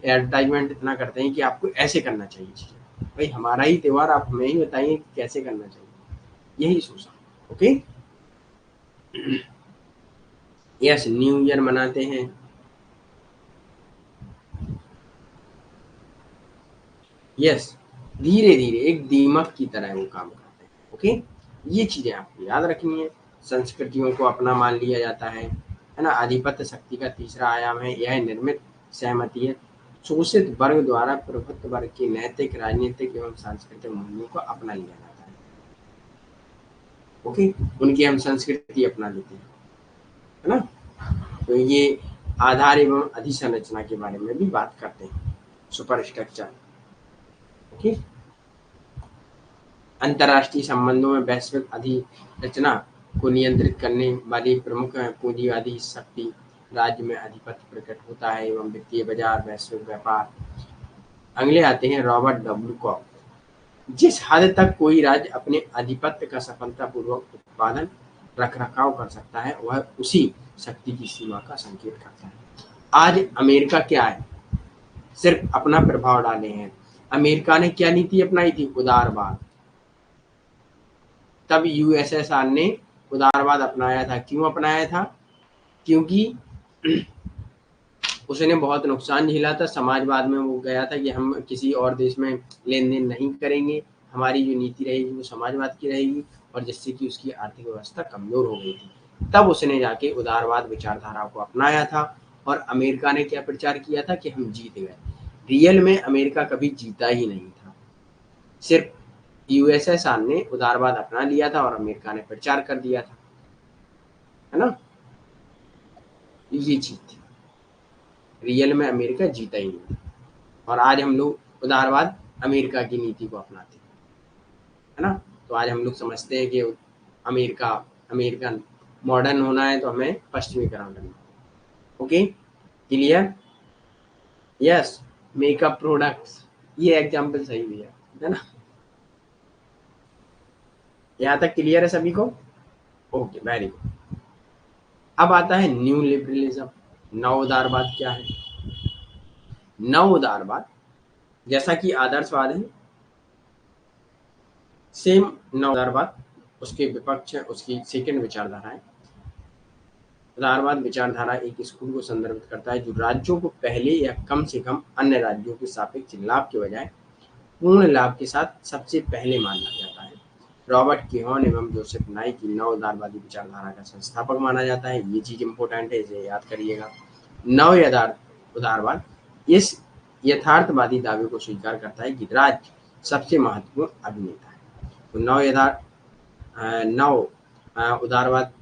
एडवर्टाइजमेंट इतना करते हैं कि आपको ऐसे करना चाहिए चीजें। भाई हमारा ही त्योहार, आप हमें ही बताइए कि कैसे करना चाहिए। यही शोषण। ओके। यस, न्यू ईयर मनाते हैं। यस, धीरे धीरे एक दीमक की तरह वो काम करते हैं। ओके, ये चीजें आपको याद रखनी है। संस्कृतियों को अपना मान लिया जाता है ना। आधिपत्य शक्ति का तीसरा आयाम है, यह निर्मित सहमति है। शोषित वर्ग द्वारा प्रभुत्व वर्ग की नैतिक, राजनीतिक एवं सांस्कृतिक मूल्यों को अपना लिया जाता है। ओके, उनकी हम संस्कृति अपना लेते हैं, है ना। तो ये आधार एवं अधिसंरचना के बारे में भी बात करते हैं, सुपर स्ट्रक्चर। ओके, अंतर्राष्ट्रीय संबंधों में वैश्विक अधिरचना को नियंत्रित करने वाली प्रमुख पूंजीवादी शक्ति राज्य में अधिपत्य प्रकट होता है एवं वित्तीय बाजार, वैश्विक व्यापार। अगले आते हैं रॉबर्ट डब्ल्यू कॉक। जिस हद तक कोई राज्य अपने आधिपत्य का सफलतापूर्वक उत्पादन रख रखाव कर सकता है वह उसी शक्ति की सीमा का संकेत करता है। आज अमेरिका क्या है? सिर्फ अपना प्रभाव डाले हैं। अमेरिका ने क्या नीति अपनाई थी? उदारवाद। तब यूएसएसआर ने उदारवाद अपनाया था। क्यों अपनाया था? क्योंकि उसने बहुत नुकसान झेला था। समाजवाद में वो गया था कि हम किसी और देश में लेन देन नहीं करेंगे, हमारी जो नीति रहेगी वो समाजवाद की रहेगी, और जिससे कि उसकी आर्थिक व्यवस्था कमजोर हो गई थी। तब उसने जाके उदारवाद विचारधारा को अपनाया था। और अमेरिका ने क्या प्रचार किया था कि हम जीत गए। रियल में अमेरिका कभी जीता ही नहीं था। सिर्फ यूएसएसआर ने उदारवाद अपना लिया था और अमेरिका ने प्रचार कर दिया था, है ना। ये चीज थी। रियल में अमेरिका जीता ही नहीं। और आज हम लोग उदारवाद अमेरिका की नीति को अपनाते हैं, है ना। तो आज हम लोग समझते हैं कि अमेरिका अमेरिकन मॉडर्न होना है तो हमें पश्चिमीकरण करना है। Okay, clear? Yes, makeup products, ये एग्जाम्पल सही भी है ना। यहाँ तक क्लियर है सभी को? Okay, very good. अब आता है न्यू लिबरलिज्म। नव उदारवाद क्या है? नव उदारवाद जैसा कि आदर्शवाद है, सेम नव उदारवाद, उसके विपक्ष है, उसकी सेकंड विचारधारा है। उदारवाद विचारधारा एक स्कूल को संदर्भित करता है जो राज्यों को पहले या कम से कम अन्य राज्यों के सापेक्ष लाभ के बजाय पूर्ण लाभ के साथ सबसे पहले माना जाता है। रॉबर्ट केहॉन एवं जोसेफ नाई की नव उदारवादी विचारधारा का संस्थापक माना जाता है। ये चीज इंपॉर्टेंट है, इसे याद करिएगा। नव उदारवाद इस यथार्थवादी दावे को स्वीकार करता है कि राज्य सबसे महत्वपूर्ण अभिनेता है। तो नव उदारवाद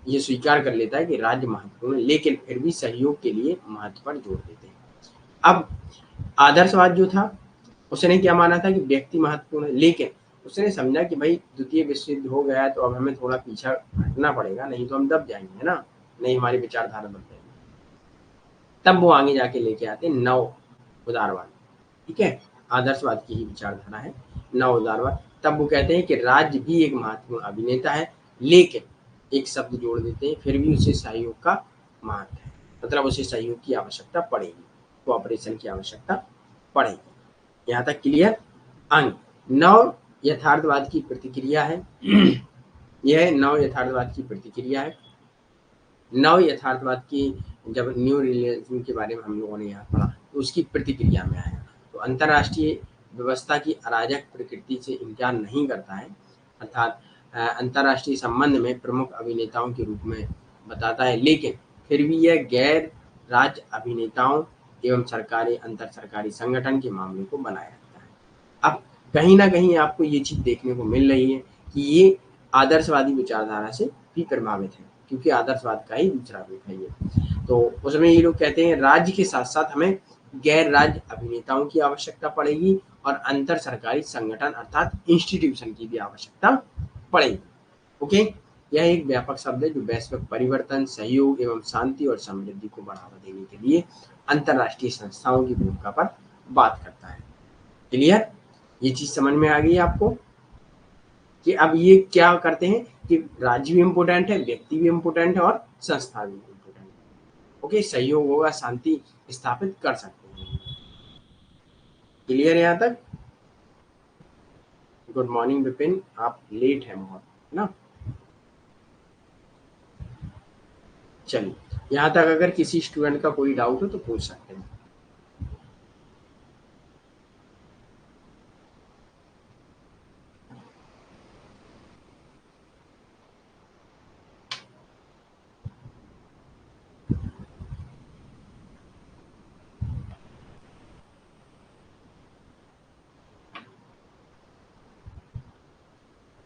ये स्वीकार कर लेता है कि राज्य महत्वपूर्ण है, लेकिन फिर भी सहयोग के लिए महत्व पर जोर देते हैं। अब आदर्शवाद जो था, उसने क्या माना था कि व्यक्ति महत्वपूर्ण है, लेकिन उसने समझा कि भाई द्वितीय विश्व युद्ध हो गया है तो अब हमें थोड़ा पीछा हटना पड़ेगा, नहीं तो हम दब जाएंगे, है ना, नहीं हमारी विचारधारा दब जाएगी। तब वो आगे जाके लेके आते नव उदारवाद। ठीक है, आदर्शवाद की ही विचारधारा है नव उदारवाद। तब वो कहते हैं कि राज्य भी एक महत्वपूर्ण अभिनेता है, लेकिन एक शब्द जोड़ देते हैं, फिर भी उसे सहयोग का महत्व है, मतलब उसे सहयोग की आवश्यकता पड़ेगी, कोऑपरेशन की आवश्यकता पड़ेगी। यहाँ तक क्लियर। अंग नव यथार्थवाद की प्रतिक्रिया है यह नव यथार्थवाद की प्रतिक्रिया है। नव यथार्थवाद की जब न्यू रियलिज्म के बारे में हम लोगों ने यहाँ पढ़ा तो उसकी प्रतिक्रिया में आया, तो अंतर्राष्ट्रीय व्यवस्था की अराजक प्रकृति से इनकार नहीं करता है, अर्थात अंतर्राष्ट्रीय संबंध में प्रमुख अभिनेताओं के रूप में बताता है, लेकिन फिर भी यह गैर राज्य अभिनेताओं एवं सरकारी अंतर सरकारी संगठन के मामले को बनाया जाता है। अब कहीं ना कहीं आपको ये चीज देखने को मिल रही है कि ये आदर्शवादी विचारधारा से भी प्रभावित है, क्योंकि आदर्शवाद का ही दूसरा रूप है ये। तो उसमें ये लोग कहते हैं राज्य के साथ साथ हमें गैर राज्य अभिनेताओं की आवश्यकता पड़ेगी और अंतर सरकारी संगठन अर्थात इंस्टीट्यूशन की भी आवश्यकता पड़ेगी। ओके, यह एक व्यापक शब्द है जो वैश्विक परिवर्तन, सहयोग एवं शांति और समृद्धि को बढ़ावा देने के लिए अंतर्राष्ट्रीय संस्थाओं की भूमिका पर बात करता है। क्लियर, ये चीज समझ में आ गई आपको कि अब ये क्या करते हैं कि राज्य भी इम्पोर्टेंट है, व्यक्ति भी इम्पोर्टेंट है और संस्था भी इम्पोर्टेंट है। ओके, सहयोग होगा, शांति स्थापित कर सकते हैं। क्लियर है यहाँ तक? गुड मॉर्निंग विपिन, आप लेट हैं बहुत, है ना। चलिए, यहाँ तक अगर किसी स्टूडेंट का कोई डाउट हो तो पूछ सकते हैं।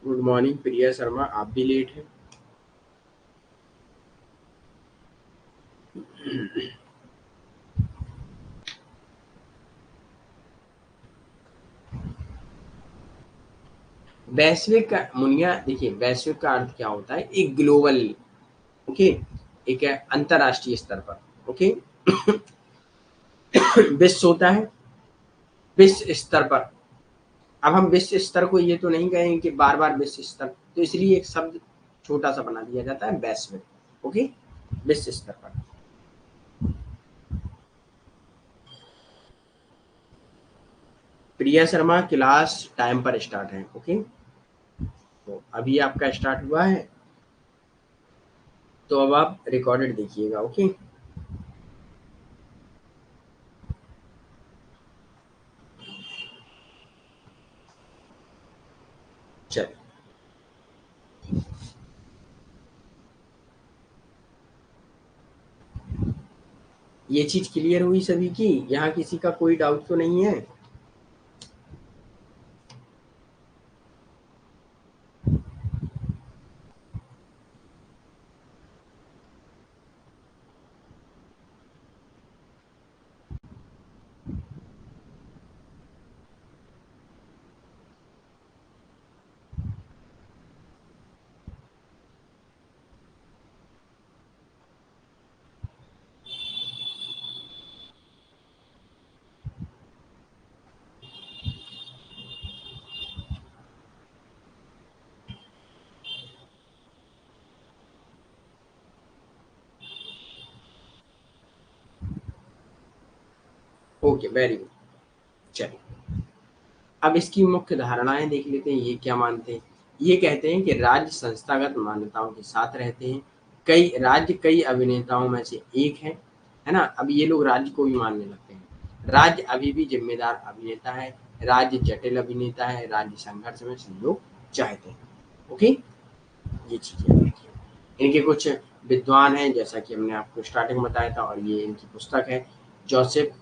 गुड मॉर्निंग प्रिया शर्मा, आप भी लेट हैं। वैश्विक का मुनिया देखिए, वैश्विक का अर्थ क्या होता है, एक ग्लोबल, ओके, एक है अंतरराष्ट्रीय स्तर पर। ओके विश्व होता है विश्व स्तर पर। अब हम विश्व स्तर को ये तो नहीं कहेंगे कि बार बार विश्व स्तर, तो इसलिए एक शब्द छोटा सा बना दिया जाता है वैश्विक। ओके, विश्व स्तर पर। प्रिया शर्मा क्लास टाइम पर स्टार्ट है। ओके, तो अभी आपका स्टार्ट हुआ है, तो अब आप रिकॉर्डेड देखिएगा। ओके, चलिए, ये चीज क्लियर हुई सभी की? यहाँ किसी का कोई डाउट तो नहीं है? Okay, very good. चलिए, अब इसकी मुख्य धारणाएं देख लेते हैं, ये क्या मानते हैं। ये कहते हैं कि राज्य संस्थागत मान्यताओं के साथ रहते हैं, कई राज्य कई अभिनेताओं में से एक है ना। अब ये लोग राज्य को भी मानने लगते हैं, राज्य अभी भी जिम्मेदार अभिनेता है, राज्य जटिल अभिनेता है, राज्य संघर्ष में सहयोग चाहते हैं। ओके, ये चीजें इनके कुछ विद्वान हैं, जैसा कि हमने आपको स्टार्टिंग में बताया था, और ये इनकी पुस्तक है जोसेफ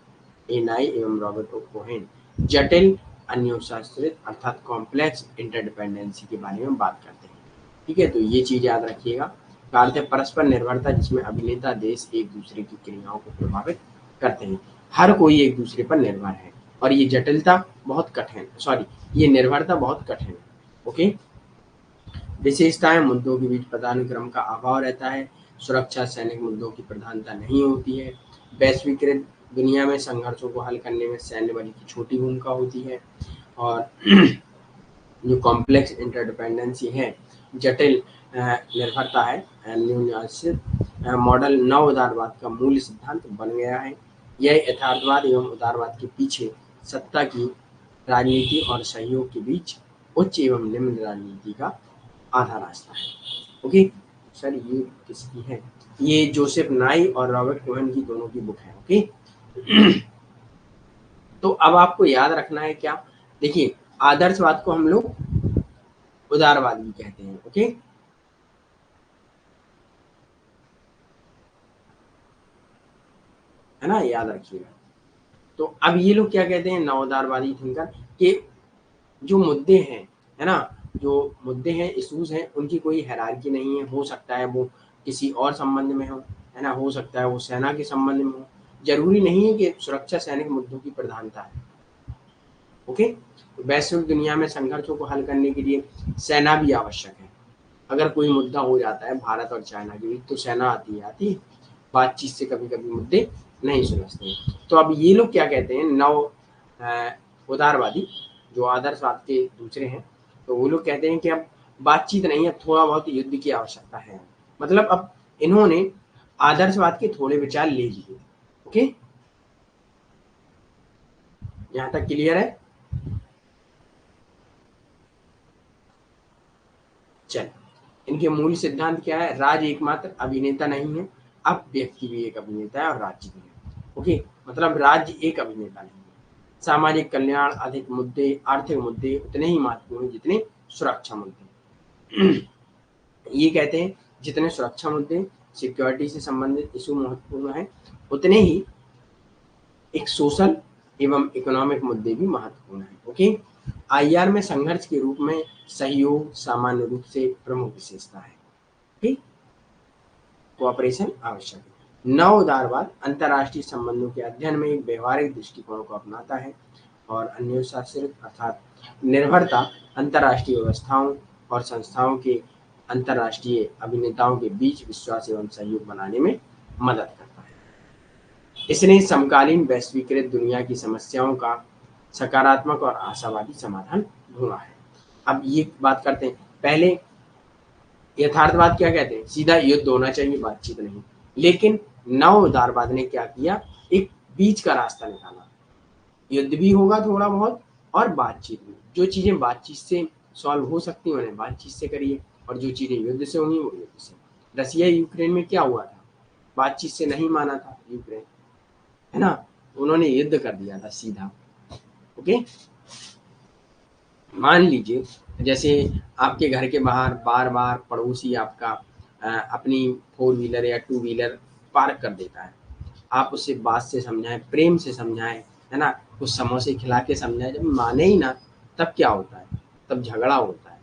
ए नाई एवं रॉबर्ट ओ कोहेन, जटिल अन्योशास्त्रित अर्थात कॉम्प्लेक्स इंटरडिपेंडेंसी के बारे में बात करते हैं। ठीक है, तो ये चीज याद रखिएगा। का अर्थ है परस्पर निर्भरता, जिसमें अभिनेता देश एक दूसरे की क्रियाओं को प्रभावित करते हैं, हर कोई एक दूसरे पर निर्भर है, और ये जटिलता बहुत कठिन, सॉरी, ये निर्भरता बहुत कठिन है। ओके, विशेषताएं, मुद्दों के बीच पदानुक्रम का अभाव रहता है, सुरक्षा सैनिक मुद्दों की प्रधानता नहीं होती है, वैश्वीकृत दुनिया में संघर्षों को हल करने में सैन्य बल की छोटी भूमिका होती है, और जो कॉम्प्लेक्स इंटरडिपेंडेंसी है, जटिल निर्भरता है, न्यूनयासित मॉडल नव उदारवाद का मूल सिद्धांत बन गया है। यह यथार्थवाद एवं उदारवाद के पीछे सत्ता की राजनीति और सहयोग के बीच उच्च एवं निम्न राजनीति का आधा रास्ता है। ओके सर, ये किसकी है, ये जोसेफ नाई और रॉबर्ट कोहेन की दोनों की बुक है। ओके तो अब आपको याद रखना है क्या, देखिए आदर्शवाद को हम लोग उदारवाद भी कहते हैं। ओके, है ना, याद रखिएगा। तो अब ये लोग क्या कहते हैं, नवोदारवादी थिंकर, के जो मुद्दे हैं, है ना, जो मुद्दे हैं, इश्यूज हैं, उनकी कोई हायरार्की नहीं है। हो सकता है वो किसी और संबंध में हो, है ना, हो सकता है वो सेना के संबंध में हो, जरूरी नहीं है कि सुरक्षा सैनिक मुद्दों की प्रधानता है। ओके, वैश्विक दुनिया में संघर्षों को हल करने के लिए सेना भी आवश्यक है। अगर कोई मुद्दा हो जाता है भारत और चाइना के बीच, तो सेना आती है, बातचीत से कभी कभी मुद्दे नहीं सुलझते हैं। तो अब ये लोग क्या कहते हैं, नव उदारवादी जो आदर्शवाद के दूसरे हैं, तो वो लोग कहते हैं कि अब बातचीत नहीं है, थोड़ा बहुत युद्ध की आवश्यकता है। मतलब अब इन्होंने आदर्शवाद के थोड़े विचार ले लिए। ओके, यहाँ तक क्लियर है। चल, इनके मूल सिद्धांत क्या है, राज एकमात्र अभिनेता नहीं है, अब व्यक्ति भी एक अभिनेता है और राज्य भी है। ओके, मतलब राज्य एक अभिनेता नहीं है। सामाजिक कल्याण, अधिक मुद्दे, आर्थिक मुद्दे उतने ही महत्वपूर्ण जितने सुरक्षा मुद्दे। ये कहते हैं जितने सुरक्षा मुद्दे, सिक्योरिटी से संबंधित इशू महत्वपूर्ण है, उतने ही एक सोशल एवं इकोनॉमिक मुद्दे भी महत्वपूर्ण है। ओके, आईआर में संघर्ष के रूप में सहयोग सामान्य रूप से प्रमुख विशेषता है। ठीक, कोऑपरेशन आवश्यक है। नव उदारवाद अंतर्राष्ट्रीय संबंधों के अध्ययन में एक व्यवहारिक दृष्टिकोण को अपनाता है, और अन्योशासित अर्थात निर्भरता अंतर्राष्ट्रीय व्यवस्थाओं और संस्थाओं के अंतर्राष्ट्रीय अभिनेताओं के बीच विश्वास एवं सहयोग बनाने में मदद करता है। इसने समकालीन वैश्वीकृत दुनिया की समस्याओं का सकारात्मक और आशावादी समाधान ढूंढा है। अब ये बात करते हैं, पहले यथार्थवाद क्या कहते हैं, सीधा युद्ध होना चाहिए, बातचीत नहीं। लेकिन नव उदारवाद ने क्या किया, एक बीच का रास्ता निकाला, युद्ध भी होगा थोड़ा बहुत और बातचीत भी। जो चीजें बातचीत से सॉल्व हो सकती हैं उन्हें बातचीत से करिए, और जो चीजें युद्ध से होंगी वो युद्ध से। रसिया यूक्रेन में क्या हुआ था, बातचीत से नहीं माना था यूक्रेन, है ना, उन्होंने युद्ध कर दिया था सीधा। ओके, मान लीजिए जैसे आपके घर के बाहर बार बार पड़ोसी आपका अपनी 4 व्हीलर या 2 व्हीलर पार्क कर देता है, आप उसे बात से समझाएं, प्रेम से समझाएं, है ना, कुछ समोसे खिला के समझाएं, जब माने ही ना तब क्या होता है, तब झगड़ा होता है,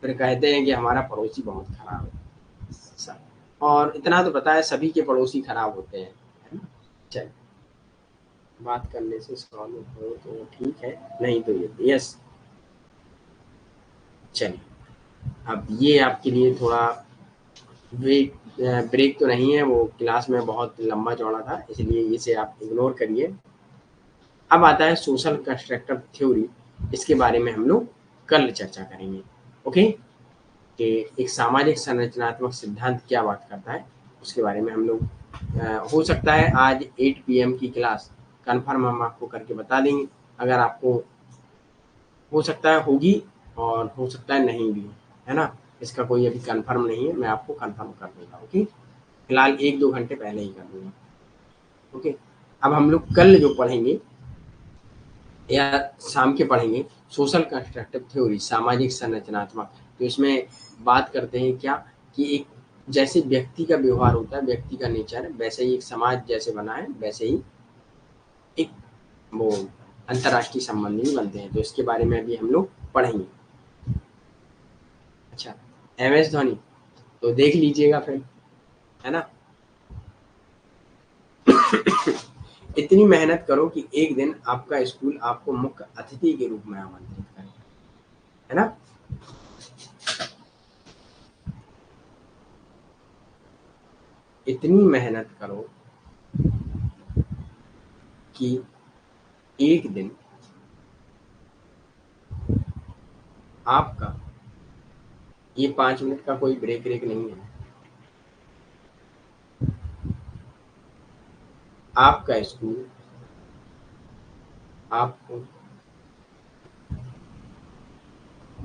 फिर कहते हैं कि हमारा पड़ोसी बहुत खराब है। और इतना तो पता है सभी के पड़ोसी खराब होते हैं, है ना। चल, बात करने से सॉल्व हो तो ठीक है, नहीं तो ये यस। चलिए, अब ये आपके लिए थोड़ा ब्रेक ब्रेक तो नहीं है, वो क्लास में बहुत लंबा चौड़ा था, इसलिए इसे आप इग्नोर करिए। अब आता है सोशल कंस्ट्रक्टिव थ्योरी, इसके बारे में हम लोग कल चर्चा करेंगे। ओके, कि एक सामाजिक संरचनात्मक सिद्धांत क्या बात करता है, उसके बारे में हम लोग हो सकता है आज 8 PM की क्लास कंफर्म हम आपको करके बता देंगे। अगर आपको हो सकता है होगी और हो सकता है नहीं भी, है ना? इसका कोई अभी कंफर्म नहीं है, मैं आपको कंफर्म कर दूंगा। ओके, फिलहाल 1-2 घंटे पहले ही कर दूंगा। ओके, अब हम लोग कल जो पढ़ेंगे या शाम के पढ़ेंगे सोशल कंस्ट्रक्टिव थ्योरी, सामाजिक संरचनात्मक। तो इसमें बात करते हैं क्या कि एक जैसे व्यक्ति का व्यवहार होता है, व्यक्ति का नेचर, वैसे ही एक समाज जैसे बना है, वैसे ही एक वो अंतर्राष्ट्रीय संबंध भी बनते हैं। तो इसके बारे में अभी हम लोग पढ़ेंगे। अच्छा, MS धोनी तो देख लीजिएगा फिर, है ना? इतनी मेहनत करो कि एक दिन आपका स्कूल आपको मुख्य अतिथि के रूप में आमंत्रित करे, है ना? इतनी मेहनत करो कि एक दिन आपका, ये 5 मिनट का कोई ब्रेक व्रेक नहीं है, आपका स्कूल आपको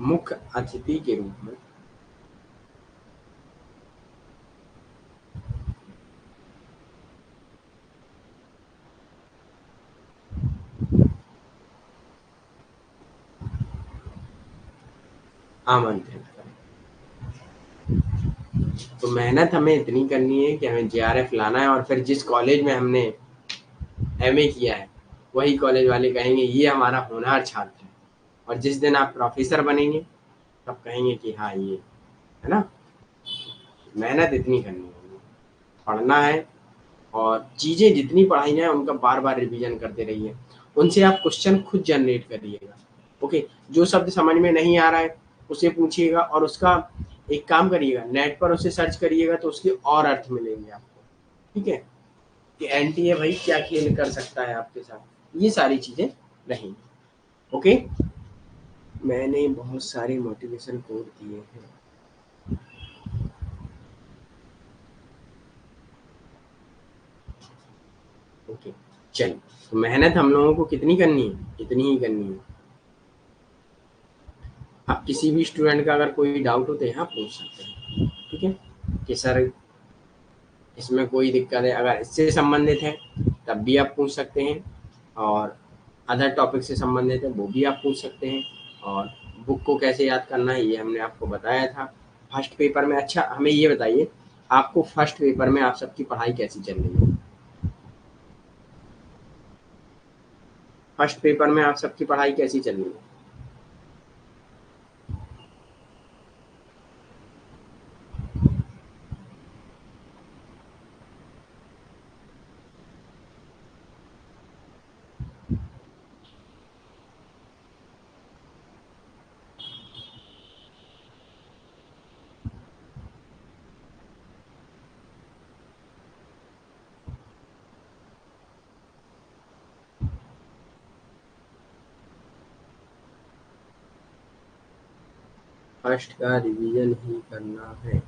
मुख्य अतिथि के रूप में आमंत्रित करें। तो मेहनत हमें इतनी करनी है कि हमें JRF लाना है, और फिर जिस कॉलेज में हमने MA किया है वही कॉलेज वाले कहेंगे ये हमारा होनहार छात्र है, और जिस दिन आप प्रोफेसर बनेंगे तब कहेंगे कि हाँ ये, है ना? मेहनत इतनी करनी है, पढ़ना है, और चीज़ें जितनी पढ़ाई जाए उनका बार-बार रिवीजन करते रहिए। उनसे आप क्वेश्चन खुद जनरेट करिएगा। ओके, जो शब्द समझ में नहीं आ रहा है उसे पूछिएगा, और उसका एक काम करिएगा, नेट पर उसे सर्च करिएगा तो उसके और अर्थ मिलेंगे आपको। ठीक है, कि एनटीए भाई क्या खेल कर सकता है आपके साथ, ये सारी चीज़ें रहेंगी। ओके, मैंने बहुत सारे मोटिवेशन कोड दिए हैं। ओके, चलिए, तो मेहनत हम लोगों को कितनी करनी है? इतनी ही करनी है। आप किसी भी स्टूडेंट का अगर कोई डाउट हो तो यहाँ पूछ सकते हैं, ठीक है? कि सर इसमें कोई दिक्कत है, अगर इससे संबंधित है तब भी आप पूछ सकते हैं, और अदर टॉपिक से संबंधित है वो भी आप पूछ सकते हैं, और बुक को कैसे याद करना है ये हमने आपको बताया था फर्स्ट पेपर में। अच्छा, हमें ये बताइए, आपको फर्स्ट पेपर में आप सबकी पढ़ाई कैसी चल रही है? फर्स्ट पेपर में आप सबकी पढ़ाई कैसी चल रही है? फर्स्ट का रिवीजन ही करना है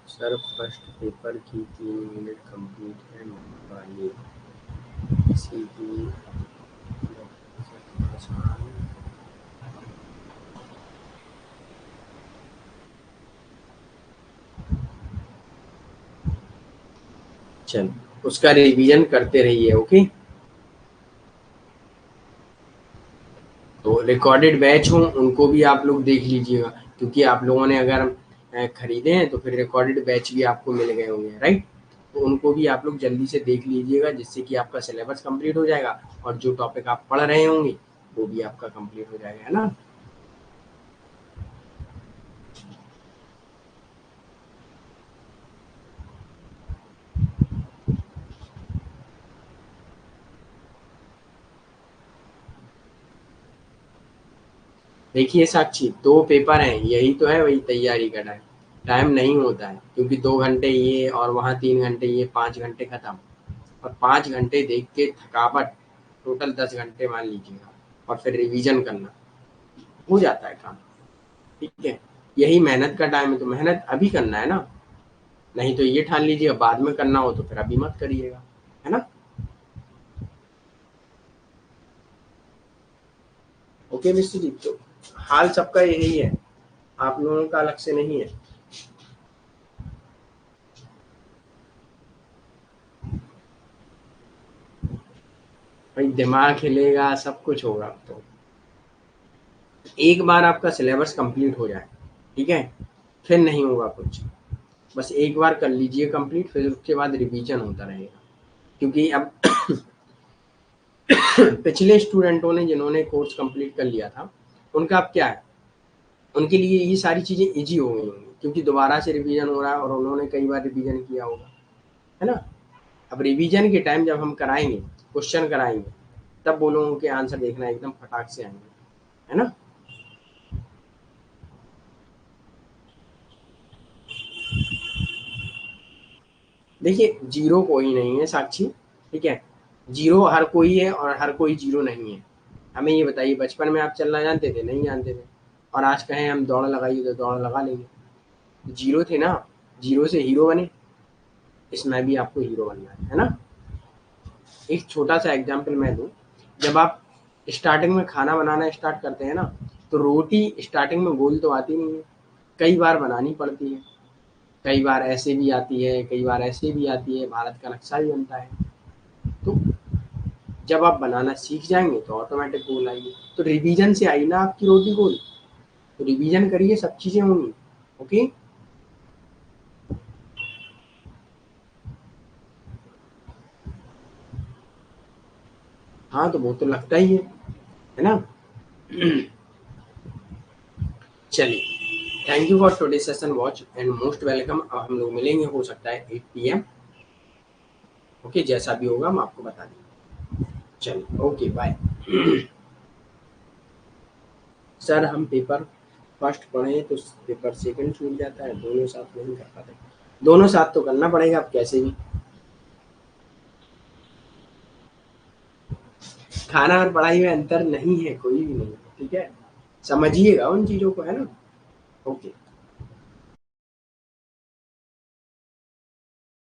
सर, फर्स्ट पेपर की 3 यूनिट कंप्लीट है वाली, किसी भी आसान। चल, उसका रिवीजन करते रहिए। ओके, तो रिकॉर्डेड बैच हों उनको भी आप लोग देख लीजिएगा, क्योंकि आप लोगों ने अगर खरीदे हैं तो फिर रिकॉर्डेड बैच भी आपको मिल गए होंगे, राइट? तो उनको भी आप लोग जल्दी से देख लीजिएगा, जिससे कि आपका सिलेबस कंप्लीट हो जाएगा, और जो टॉपिक आप पढ़ रहे होंगे वो भी आपका कंप्लीट हो जाएगा, है ना? देखिए साक्षी, 2 पेपर हैं, यही तो है वही तैयारी का टाइम। टाइम नहीं होता है, क्योंकि 2 घंटे ये और वहाँ 3 घंटे, ये 5 घंटे खत्म, और 5 घंटे देख के थकावट, टोटल 10 घंटे मान लीजिएगा, और फिर रिवीजन करना, हो जाता है काम। ठीक है, यही मेहनत का टाइम है, तो मेहनत अभी करना है ना, नहीं तो ये ठान लीजिए बाद में करना हो तो फिर अभी मत करिएगा, है ना? ओके मिस्टर जी, तो हाल सबका यही है, आप लोगों का अलग से नहीं है। भाई दिमाग हिलेगा, सब कुछ होगा। तो एक बार आपका सिलेबस कंप्लीट हो जाए, ठीक है, फिर नहीं होगा कुछ। बस एक बार कर लीजिए कंप्लीट, फिर उसके बाद रिवीजन होता रहेगा। क्योंकि अब पिछले स्टूडेंटों ने जिन्होंने कोर्स कंप्लीट कर लिया था, उनका अब क्या है, उनके लिए ये सारी चीज़ें ईजी हो गई होंगी, क्योंकि दोबारा से रिवीजन हो रहा है और उन्होंने कई बार रिवीजन किया होगा, है ना। अब रिवीजन के टाइम जब हम कराएंगे, क्वेश्चन कराएंगे, तब वो लोगों के आंसर देखना एकदम फटाक से आएंगे, है ना। देखिए जीरो कोई नहीं है साक्षी, ठीक है, जीरो हर कोई है और हर कोई जीरो नहीं है। हमें ये बताइए, बचपन में आप चलना जानते थे? नहीं जानते थे। और आज कहें हम दौड़ लगाइए तो दौड़ लगा लेंगे। जीरो थे ना, जीरो से हीरो बने, इसमें भी आपको हीरो बनना है ना। एक छोटा सा एग्जाम्पल मैं दूं, जब आप स्टार्टिंग में खाना बनाना स्टार्ट करते हैं ना, तो रोटी स्टार्टिंग में गोल तो आती नहीं है, कई बार बनानी पड़ती है। कई बार ऐसे भी आती है, कई बार ऐसे भी आती है, भारत का नक्शा भी बनता है। तो जब आप बनाना सीख जाएंगे तो ऑटोमेटिक गोल आएगी। तो रिवीजन से आई ना आपकी रोटी गोल, तो रिवीजन करिए, सब चीजें होंगी। ओके। हाँ तो वो तो लगता ही है ना। चलिए, thank you for today session watch and most welcome. अब हम लोग मिलेंगे, हो सकता है 8 PM। ओके, जैसा भी होगा हम आपको बता देंगे। चलिए, ओके बाय। सर हम पेपर फर्स्ट पढ़े तो पेपर सेकंड छूट जाता है, दोनों साथ नहीं कर पाते। दोनों साथ तो करना पड़ेगा अब कैसे भी। खाना और पढ़ाई में अंतर नहीं है, कोई भी नहीं है, ठीक है, समझिएगा उन चीज़ों को, है ना। ओके।